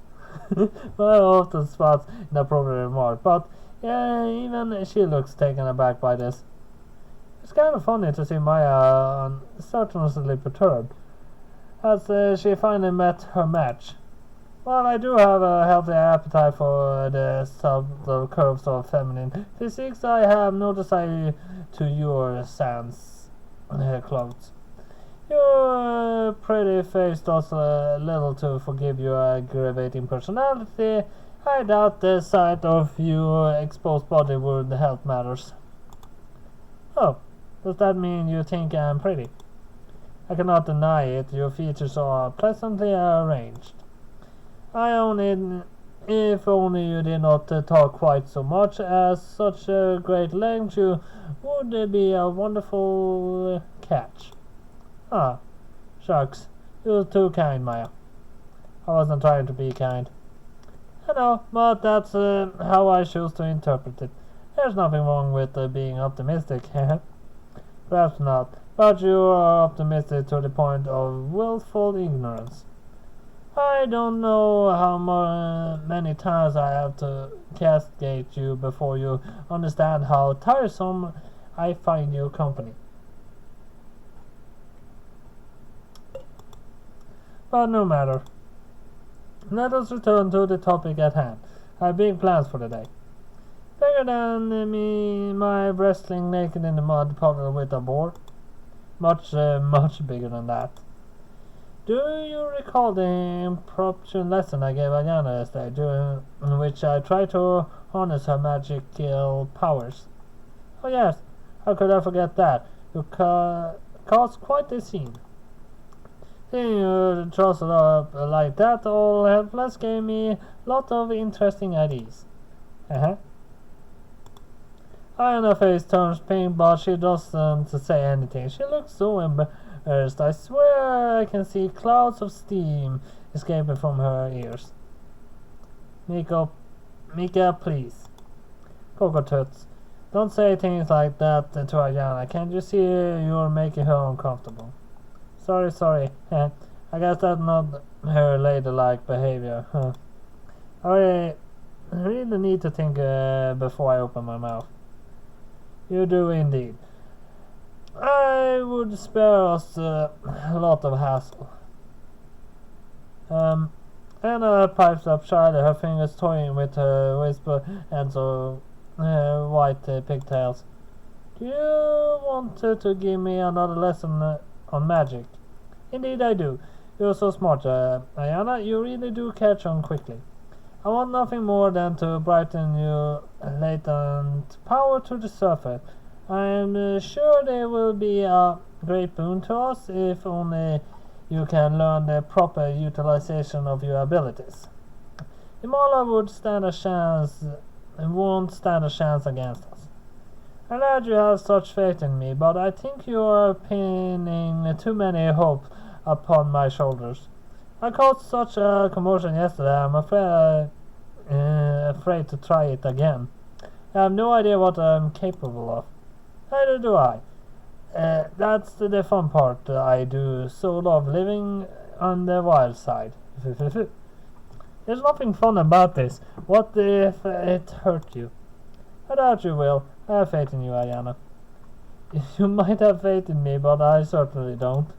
Well, I often spots inappropriate remark, but yeah, even she looks taken aback by this. It's kind of funny to see Maya certainly perturbed. Has she finally met her match? Well, I do have a healthy appetite for the subtle curves of feminine physiques. I have no desire to your sans clothes. Your pretty face does little to forgive your aggravating personality. I doubt the sight of your exposed body would help matters. Oh, does that mean you think I'm pretty? I cannot deny it. Your features are pleasantly arranged. I own it. If only you did not talk quite so much. As such a great length, you would be a wonderful catch. Ah, shucks. You're too kind, Maya. I wasn't trying to be kind. I know, but that's how I choose to interpret it. There's nothing wrong with being optimistic. Perhaps not, but you are optimistic to the point of willful ignorance. I don't know how many times I have to castigate you before you understand how tiresome I find your company. But no matter. Let us return to the topic at hand. I have big plans for the day. Bigger than me, my wrestling naked in the mud puddle with a board. Much bigger than that. Do you recall the impromptu lesson I gave Aiyana yesterday, during which I tried to harness her magical powers? Oh yes, how could I forget that? You caused quite a scene. Seeing you trussed up like that, all helpless, gave me a lot of interesting ideas. Aiyana's face turns pink, but she doesn't say anything. She looks so embarrassed. I swear I can see clouds of steam escaping from her ears. Mika, please. Coco Toots, don't say things like that to Aiyana. Can't you see you're making her uncomfortable? Sorry. I guess that's not her ladylike behavior. I really need to think before I open my mouth. You do indeed. I would spare us a lot of hassle. Anna pipes up shyly, her fingers toying with her whisper ends of white pigtails. Do you want to give me another lesson on magic? Indeed I do. You're so smart, Aiyana. You really do catch on quickly. I want nothing more than to brighten your latent power to the surface. I am sure they will be a great boon to us if only you can learn the proper utilization of your abilities. Imola won't stand a chance against us. I'm glad you have such faith in me, but I think you are pinning too many hopes upon my shoulders. I caused such a commotion yesterday, I'm afraid to try it again. I have no idea what I'm capable of. Neither do I. That's the fun part. I do so love living on the wild side. There's nothing fun about this. What if it hurt you? I doubt you will. I have faith in you, Aiyana. You might have faith in me, but I certainly don't.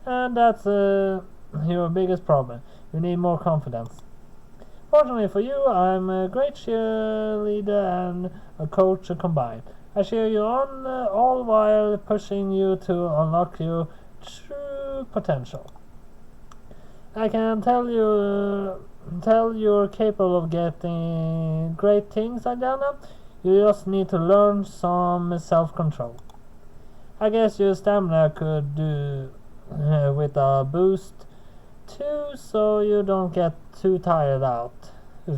And that's your biggest problem. You need more confidence. Fortunately for you, I'm a great cheerleader and a coach combined. I cheer you on, all while pushing you to unlock your true potential. I can tell you're capable of getting great things, Aiyana. You just need to learn some self-control. I guess your stamina could do with a boost too, so you don't get too tired out. I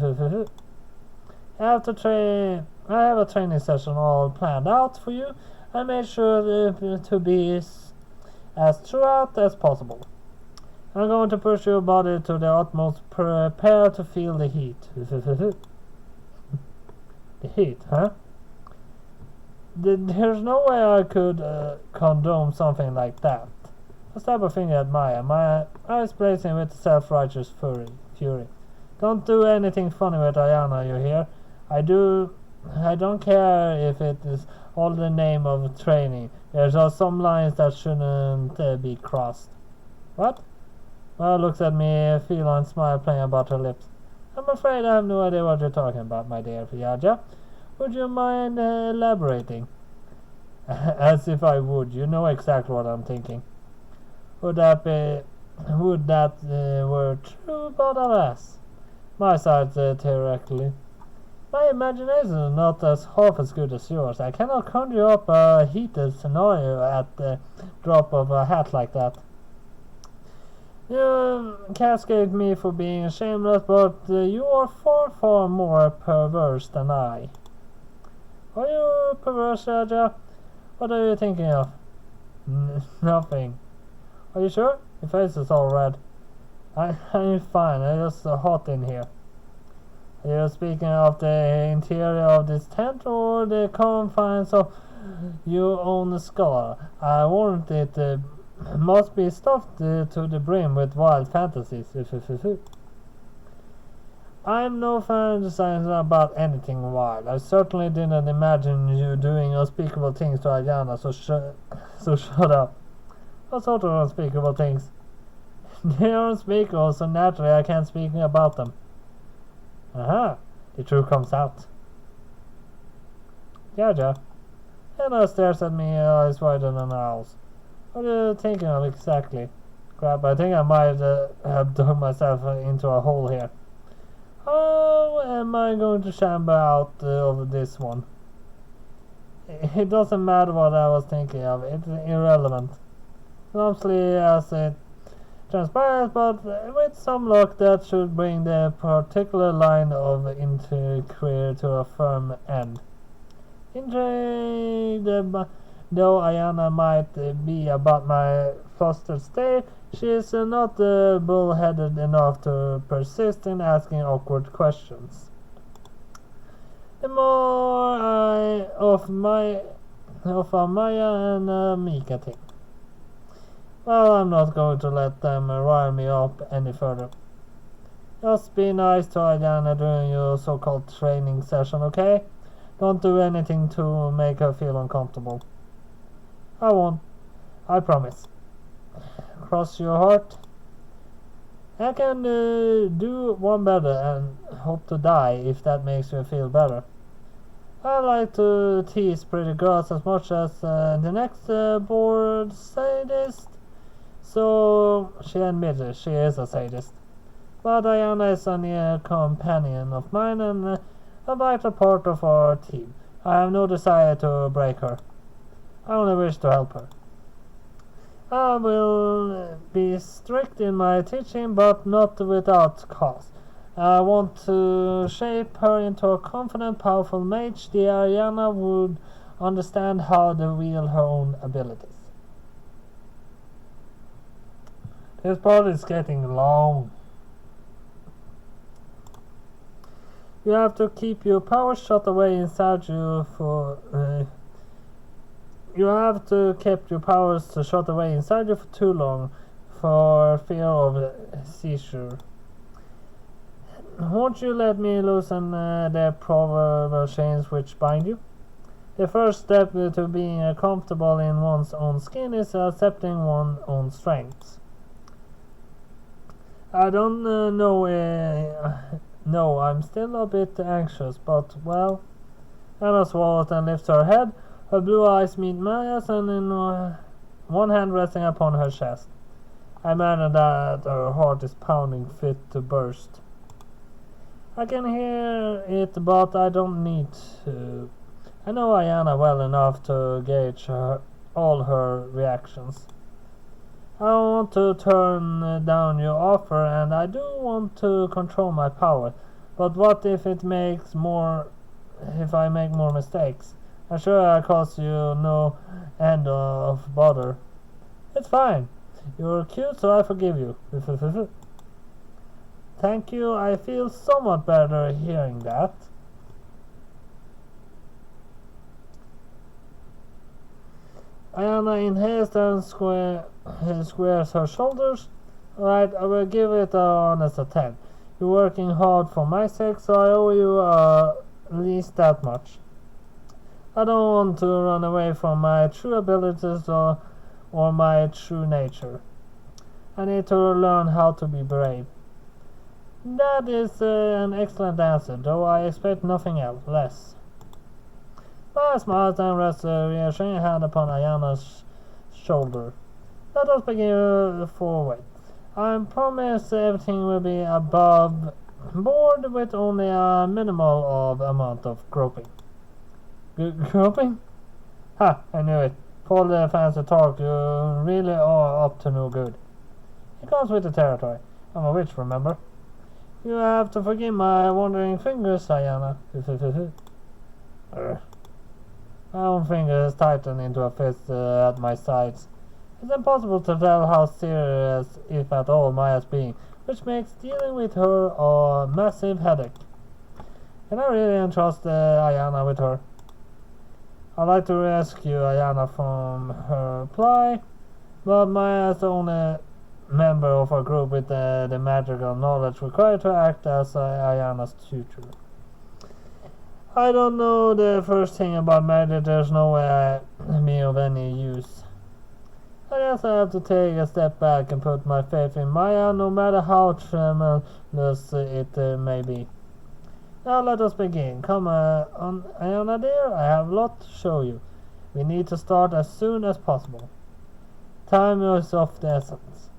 have a training session all planned out for you. I made sure to be as throughout as possible. I'm going to push your body to the utmost. Prepare to feel the heat. The heat, huh? There's no way I could condone something like that. I stab a finger at Maya, my eyes blazing with self-righteous fury. Don't do anything funny with Aiyana, you hear? I don't care if it is all the name of training. There's just some lines that shouldn't be crossed. What? Maya looks at me, a feline smile playing about her lips. I'm afraid I have no idea what you're talking about, my dear Fiaja. Would you mind elaborating? As if I would. You know exactly what I'm thinking. Would that were true, but alas. My side theoretically. My imagination is not as half as good as yours. I cannot conjure up a heated scenario at the drop of a hat like that. You cascade me for being shameless, but you are far, far more perverse than I. Are you perverse, Raja? What are you thinking of? Nothing. Are you sure? Your face is all red. I'm fine. It's just hot in here. Are you speaking of the interior of this tent or the confines of your own skull? I warrant it must be stuffed to the brim with wild fantasies. I'm no fantasizing about anything wild. I certainly didn't imagine you doing unspeakable things to Aiyana, so shut up. What sort of unspeakable things? They are unspeakable, so naturally I can't speak about them. Aha, the truth comes out. Jaja. Anna stares at me, eyes wider than her owls. What are you thinking of exactly? Crap, I think I might have dug myself into a hole here. How am I going to shamble out of this one? It doesn't matter what I was thinking of, it's irrelevant. Clumsily as it transpires, but with some luck that should bring the particular line of inquiry to a firm end. Intrigued though Aiyana might be about my flustered state, she is not bull-headed enough to persist in asking awkward questions. The more I of Maya and Mika think. Well, I'm not going to let them rile me up any further. Just be nice to Aiyana during your so-called training session, okay? Don't do anything to make her feel uncomfortable. I won't. I promise. Cross your heart. I can do one better and hope to die if that makes you feel better. I like to tease pretty girls as much as the next bored sadist. So she admitted she is a sadist. But Aiyana is a near companion of mine and a vital part of our team. I have no desire to break her. I only wish to help her. I will be strict in my teaching, but not without cause. I want to shape her into a confident, powerful mage. The Aiyana would understand how to wield her own abilities. This part is getting long. You have to keep your power shut away inside you for. You have to keep your powers shut away inside you for too long, for fear of seizure. Won't you let me loosen the proverbial chains which bind you? The first step to being comfortable in one's own skin is accepting one's own strengths. I don't know. No, I'm still a bit anxious, but well. Anna swallows and lifts her head. Her blue eyes meet Maya's, and in one hand resting upon her chest. I imagine that her heart is pounding fit to burst. I can hear it, but I don't need to. I know Aiyana well enough to gauge all her reactions. I don't want to turn down your offer, and I do want to control my power. But what if I make more mistakes? I'm sure I cause you no end of bother. It's fine. You're cute, so I forgive you. Thank you. I feel somewhat better hearing that. Aiyana inhales and squares her shoulders. Right, I will give it an honest attempt. You're working hard for my sake, so I owe you at least that much. I don't want to run away from my true abilities or my true nature. I need to learn how to be brave. That is an excellent answer, though I expect nothing else less. I smiled and rested a reassuring hand upon Aiyana's shoulder. Let us begin forward. I promise everything will be above board with only a minimal amount of groping. Groping? Ha, I knew it. For the fancy talk, you really are up to no good. It comes with the territory. I'm a witch, remember? You have to forgive my wandering fingers, Aiyana. My own fingers tighten into a fist at my sides. It's impossible to tell how serious, if at all, Maya's being, which makes dealing with her a massive headache. Can I really entrust Aiyana with her? I'd like to rescue Aiyana from her reply, but Maya is the only member of our group with the magical knowledge required to act as Aiyana's tutor. I don't know the first thing about magic. There's no way I'm of any use. I guess I have to take a step back and put my faith in Maya, no matter how tremendous it may be. Now let us begin. Come on, Aiyana dear, I have a lot to show you. We need to start as soon as possible. Time is of the essence.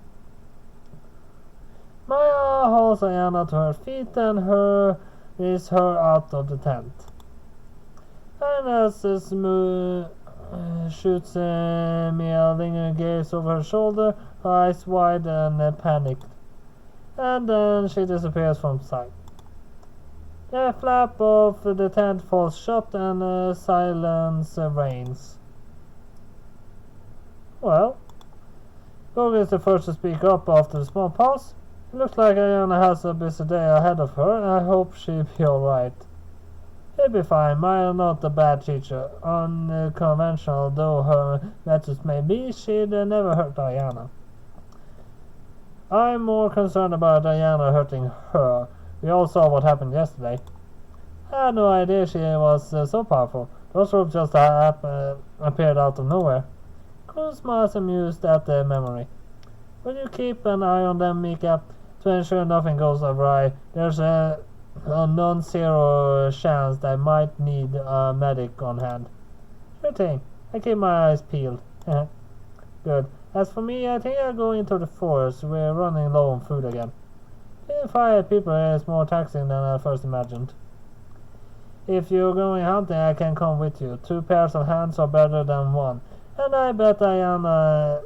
Maya holds Aiyana to her feet and raises her out of the tent. And as the smooth shoots me a lingering gaze over her shoulder, her eyes wide and panicked. And then she disappears from sight. The flap of the tent falls shut and silence reigns. Well, Gogi is the first to speak up after a small pause. It looks like Aiyana has a busy day ahead of her, and I hope she'll be alright. She'll be fine. Maya not a bad teacher. Unconventional though her methods may be, she'd never hurt Aiyana. I'm more concerned about Aiyana hurting her. We all saw what happened yesterday. I had no idea she was so powerful. Those ropes just appeared out of nowhere. Cruz smiles amused at the memory. Will you keep an eye on them, Mika? To ensure nothing goes awry. There's a non-zero chance that I might need a medic on hand. Sure thing. I keep my eyes peeled. Good. As for me, I think I'll go into the forest. We're running low on food again. Being 5 people is more taxing than I first imagined. If you're going hunting, I can come with you. 2 pairs of hands are better than 1. And I bet Aiyana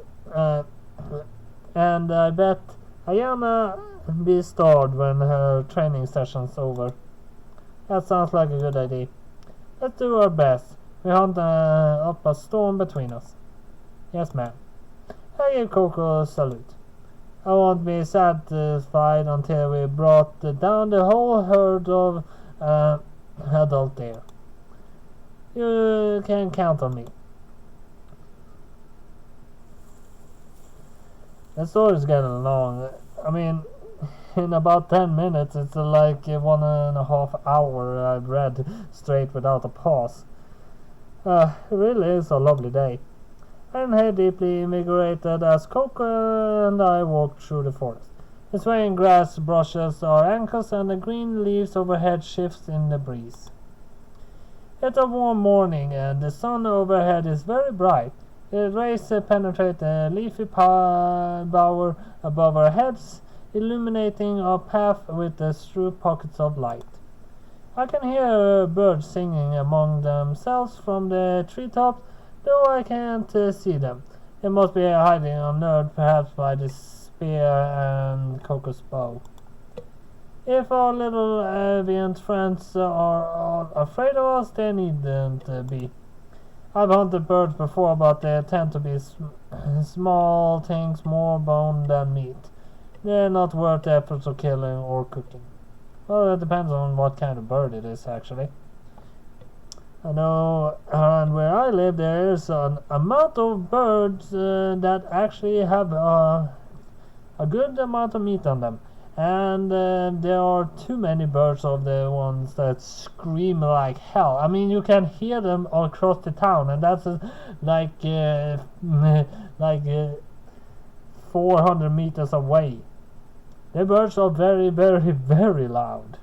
be starved when her training session's over. That sounds like a good idea. Let's do our best. We hunt up a storm between us. Yes, ma'am. I give Coco a salute. I won't be satisfied until we brought down the whole herd of adult deer. You can count on me. The story's getting long. I mean, in about 10 minutes, it's like 1.5 hours I've read straight without a pause. It really is a lovely day. I'm here deeply invigorated as Coco and I walk through the forest. The swaying grass brushes our ankles and the green leaves overhead shifts in the breeze. It's a warm morning and the sun overhead is very bright. Its rays penetrate the leafy bower above our heads, illuminating our path with the strewn pockets of light. I can hear birds singing among themselves from the treetops, though I can't see them. They must be hiding unnerved, perhaps by the spear and Coco's bow. If our little avian friends are all afraid of us, they needn't be. I've hunted birds before, but they tend to be small things, more bone than meat. They're not worth the efforts of killing or cooking. Well, it depends on what kind of bird it is, actually. I know around where I live there is an amount of birds that actually have a good amount of meat on them. And there are too many birds of the ones that scream like hell. I mean, you can hear them all across the town, and that's like 400 meters away. The birds are very, very, very loud.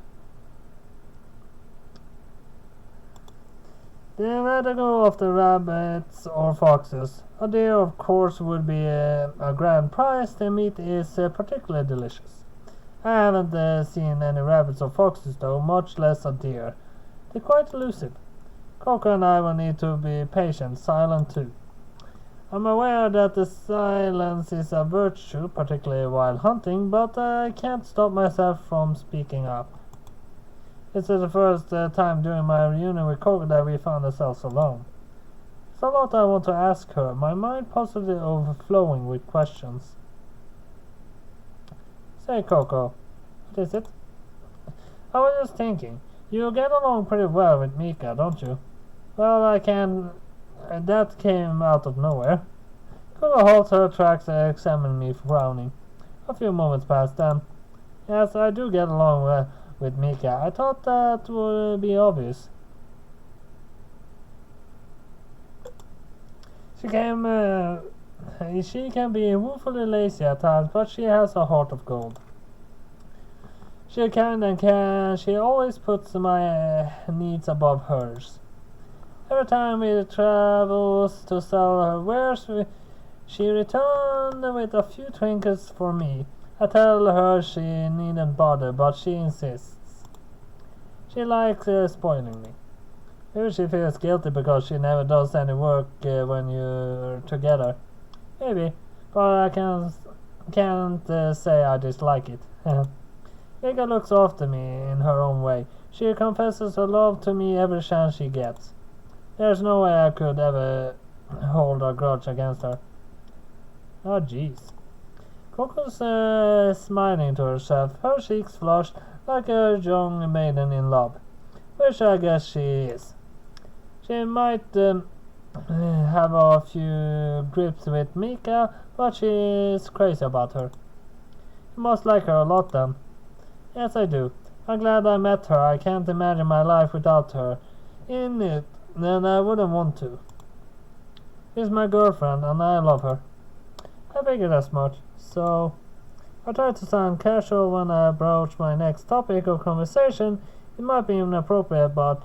They rather go after rabbits or foxes. A deer, of course, would be a grand prize. The meat is particularly delicious. I haven't seen any rabbits or foxes though, much less a deer. They're quite elusive. Coco and I will need to be patient, silent too. I'm aware that the silence is a virtue, particularly while hunting, but I can't stop myself from speaking up. This is the first time during my reunion with Coco that we found ourselves alone. There's a lot I want to ask her, my mind possibly overflowing with questions. Say, Coco, what is it? I was just thinking, you get along pretty well with Mika, don't you? Well, I can. That came out of nowhere. Coco halts her tracks and examined me, frowning. A few moments passed then. Yes, I do get along well with Mika. I thought that would be obvious. She can be woefully lazy at times, but she has a heart of gold. She always puts my needs above hers. Every time we travels to sell her wares, she returns with a few trinkets for me. I tell her she needn't bother, but she insists. She likes spoiling me. Maybe she feels guilty because she never does any work when you're together. Maybe, but I can't say I dislike it. Mika looks after me in her own way. She confesses her love to me every chance she gets. There's no way I could ever hold a grudge against her. Oh, jeez. Coco's smiling to herself, her cheeks flushed like a young maiden in love, which I guess she is. She might have a few grips with Mika, but she's crazy about her. You must like her a lot then. Yes, I do. I'm glad I met her. I can't imagine my life without her in it, and I wouldn't want to. She's my girlfriend, and I love her. I figured as much, so I try to sound casual when I approach my next topic of conversation. It might be inappropriate, but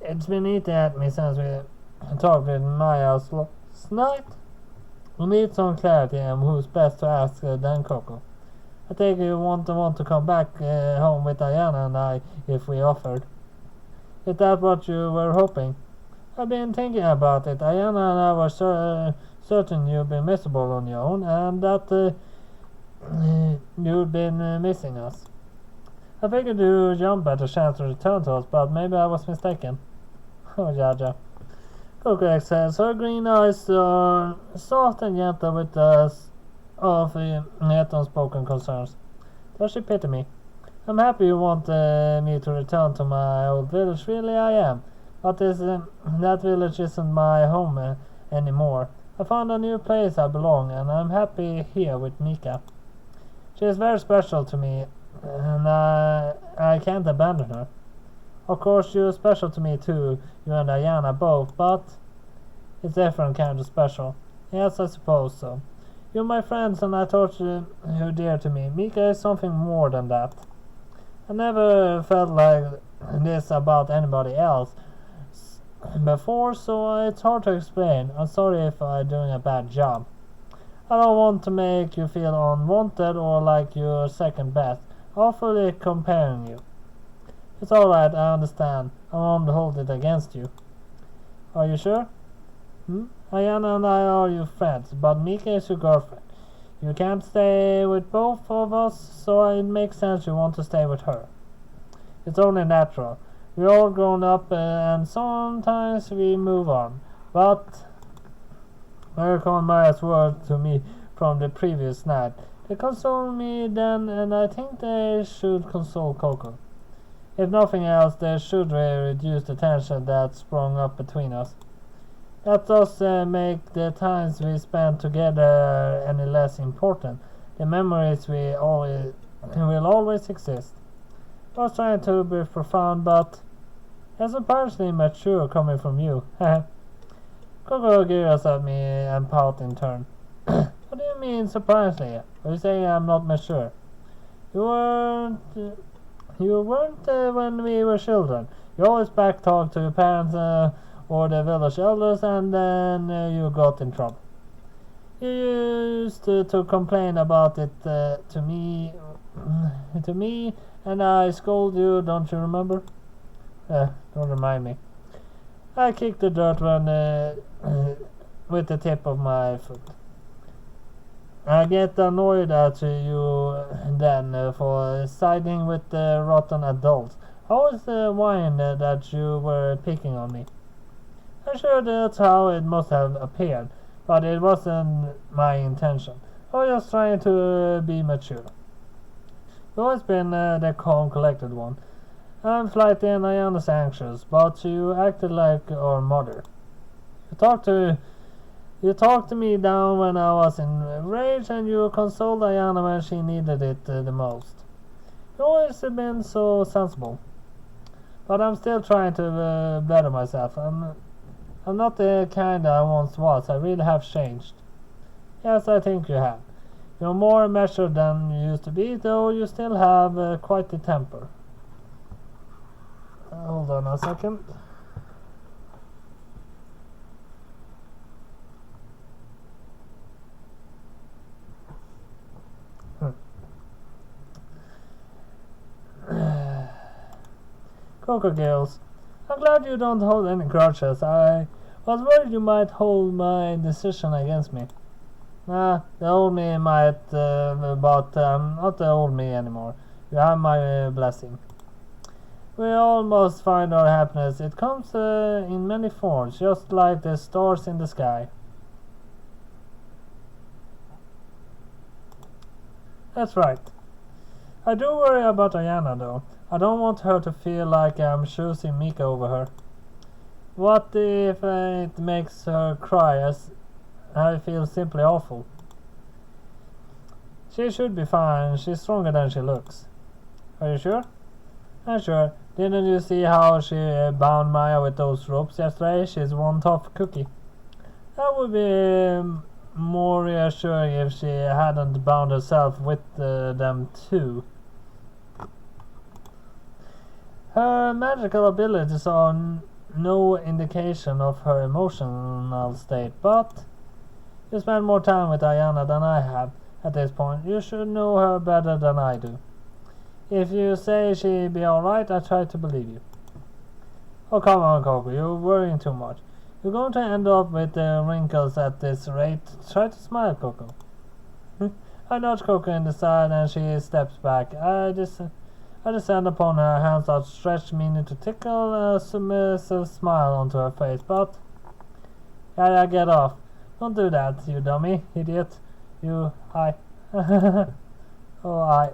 it's been eating at me since we talked with Maya last night. We need some clarity on who's best to ask than Coco. I think you want to come back home with Aiyana and I if we offered. Is that what you were hoping? I've been thinking about it. Aiyana and I were certain you'd been miserable on your own and that you'd been missing us. I figured you jump at the chance to return to us, but maybe I was mistaken. Oh, Jaja. Coco exhales. Her green eyes are soft and gentle with of yet unspoken concerns. Does she pity me? I'm happy you want me to return to my old village. Really, I am. But that village isn't my home anymore. I found a new place I belong, and I'm happy here with Mika. She is very special to me, and I can't abandon her. Of course, you're special to me too, you and Aiyana both, but it's a different kind of special. Yes, I suppose so. You're my friends, and I thought you're dear to me. Mika is something more than that. I never felt like this about anybody else before, so it's hard to explain. I'm sorry if I'm doing a bad job. I don't want to make you feel unwanted or like you're second best, awfully comparing you. It's alright, I understand. I won't hold it against you. Are you sure? Aiyana and I are your friends, but Mika is your girlfriend. You can't stay with both of us, so it makes sense you want to stay with her. It's only natural. We're all grown up and sometimes we move on. But I recall Maya's words to me from the previous night. They consoled me then, and I think they should console Coco. If nothing else, they should reduce the tension that sprung up between us. That does make the times we spent together any less important. The memories will always exist. I was trying to be profound, but it's surprisingly mature coming from you. Coco giggles at me and pout in turn. What do you mean surprisingly. You say I'm not mature. You weren't. You weren't when we were children. You always backtalk to your parents or the village elders, and then you got in trouble. You used to complain about it to me, and I scold you. Don't you remember? Don't remind me. I kicked the dirt with the tip of my foot. I get annoyed at you then for siding with the rotten adults. I was whining that you were picking on me. I'm sure that's how it must have appeared, but it wasn't my intention. I was just trying to be mature. You've always been the calm, collected one. I'm flighty and Aiyana's anxious, but you acted like our mother. You talked me down when I was in rage, and you consoled Aiyana when she needed it the most. You've always been so sensible. But I'm still trying to better myself. I'm not the kind I once was. I really have changed. Yes, I think you have. You're more measured than you used to be, though you still have quite the temper. Hold on a second. Cocoa girls, I'm glad you don't hold any grudges. I was worried you might hold my decision against me. The old me might, but not the old me anymore. You have my blessing. We all must find our happiness. It comes in many forms, just like the stars in the sky. That's right. I do worry about Aiyana, though. I don't want her to feel like I'm choosing Mika over her. What if it makes her cry, as I feel simply awful? She should be fine. She's stronger than she looks. Are you sure? I'm sure. Didn't you see how she bound Maya with those ropes yesterday? She's one tough cookie. That would be more reassuring if she hadn't bound herself with them too. Her magical abilities are no indication of her emotional state, but you spend more time with Aiyana than I have at this point. You should know her better than I do. If you say she'll be alright, I try to believe you. Oh, come on, Coco, you're worrying too much. You're going to end up with wrinkles at this rate. Try to smile, Coco. I nudge Coco in the side and she steps back. I descend upon her, hands outstretched, meaning to tickle a submissive smile onto her face, but... Yeah, get off. Don't do that, you dummy, idiot. Hi. I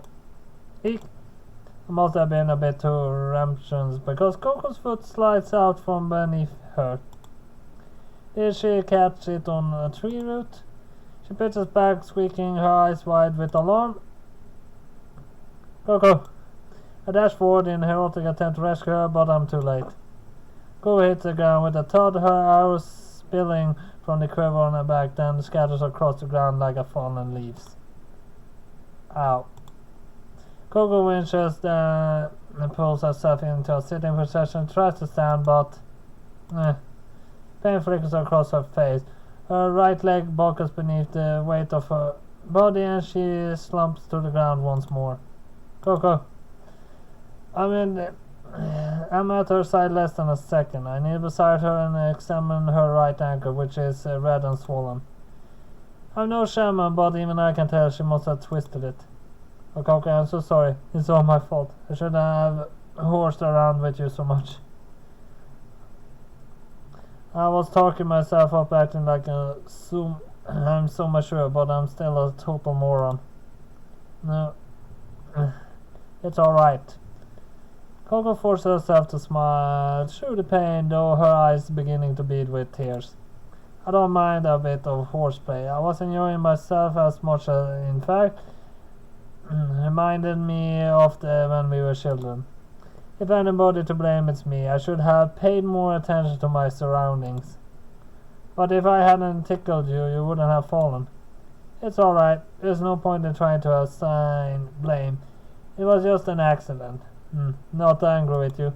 must have been a bit too rambunctious, because Coco's foot slides out from beneath her. Did she catch it on a tree root? She pitches back, squeaking, her eyes wide with alarm. Coco! I dash forward in heroic attempt to rescue her, but I'm too late. Coco hits the ground with a thud, her arrows spilling from the quiver on her back, then scatters across the ground like a fallen leaves. Ow. Coco winches and pulls herself into a sitting position, tries to stand, but... Pain flickers across her face. Her right leg buckles beneath the weight of her body, and she slumps to the ground once more. Coco. I'm at her side less than a second. I kneel beside her and examine her right ankle, which is red and swollen. I'm no shaman, but even I can tell she must have twisted it. Oh, Coco, I'm so sorry. It's all my fault. I shouldn't have horsed around with you so much. I was talking myself up, acting like I'm so mature, but I'm still a total moron. No, it's alright. Coco forced herself to smile through the pain, though her eyes beginning to bead with tears. I don't mind a bit of horseplay. I was enjoying myself as much as, in fact, reminded me of when we were children. If anybody to blame, it's me. I should have paid more attention to my surroundings. But if I hadn't tickled you, you wouldn't have fallen. It's alright. There's no point in trying to assign blame. It was just an accident. Not angry with you.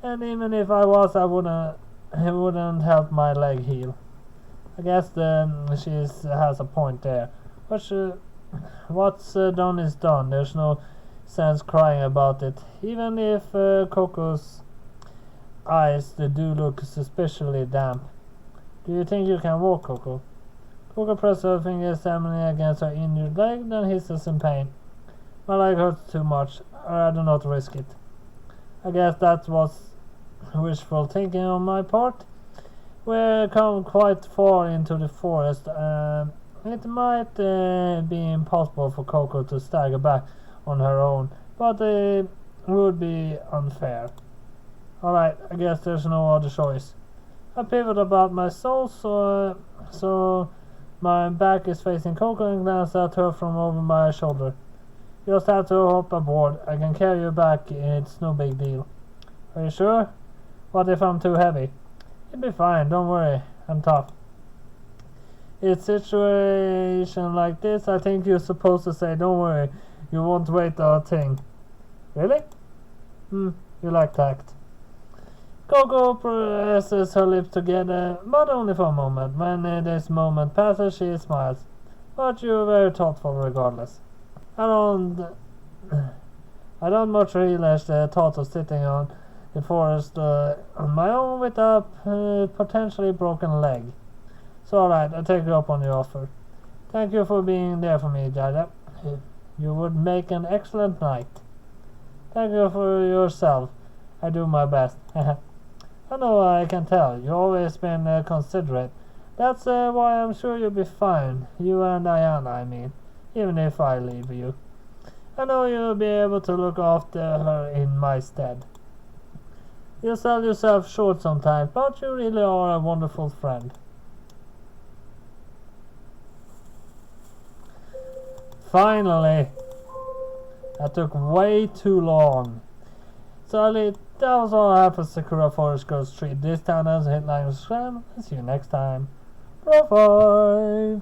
And even if I was, it wouldn't help my leg heal. I guess she has a point there. But what's done is done. There's no sense crying about it. Even if Coco's eyes they do look suspiciously damp. Do you think you can walk, Coco? Coco presses her fingers examining against her injured leg, then hisses in pain. My leg hurts too much. I'd rather not risk it. I guess that was wishful thinking on my part. We've come quite far into the forest. It might be impossible for Coco to stagger back on her own, but it would be unfair. Alright, I guess there's no other choice. I pivot about my soul so my back is facing Coco and glance at her from over my shoulder. You just have to hop aboard. I can carry you back. It's no big deal. Are you sure? What if I'm too heavy? You'll be fine. Don't worry. I'm tough. In a situation like this, I think you're supposed to say, don't worry. You won't weigh a thing. Really? You like tact. Coco presses her lips together, but only for a moment. When this moment passes, she smiles. But you're very thoughtful regardless. I don't much relish the thought of sitting on the forest on my own with a potentially broken leg. So alright, I take you up on your offer. Thank you for being there for me, Jaja. You would make an excellent knight. Thank you for yourself. I do my best. I know, I can tell. You've always been considerate. That's why I'm sure you'll be fine. You and Aiyana, I mean. Even if I leave you. I know you'll be able to look after her in my stead. You sell yourself short sometimes, but you really are a wonderful friend. Finally! That took way too long. So that was all I have for Sakura Forest Girls 3. This time as a headline was Scram. See you next time. Bye-bye!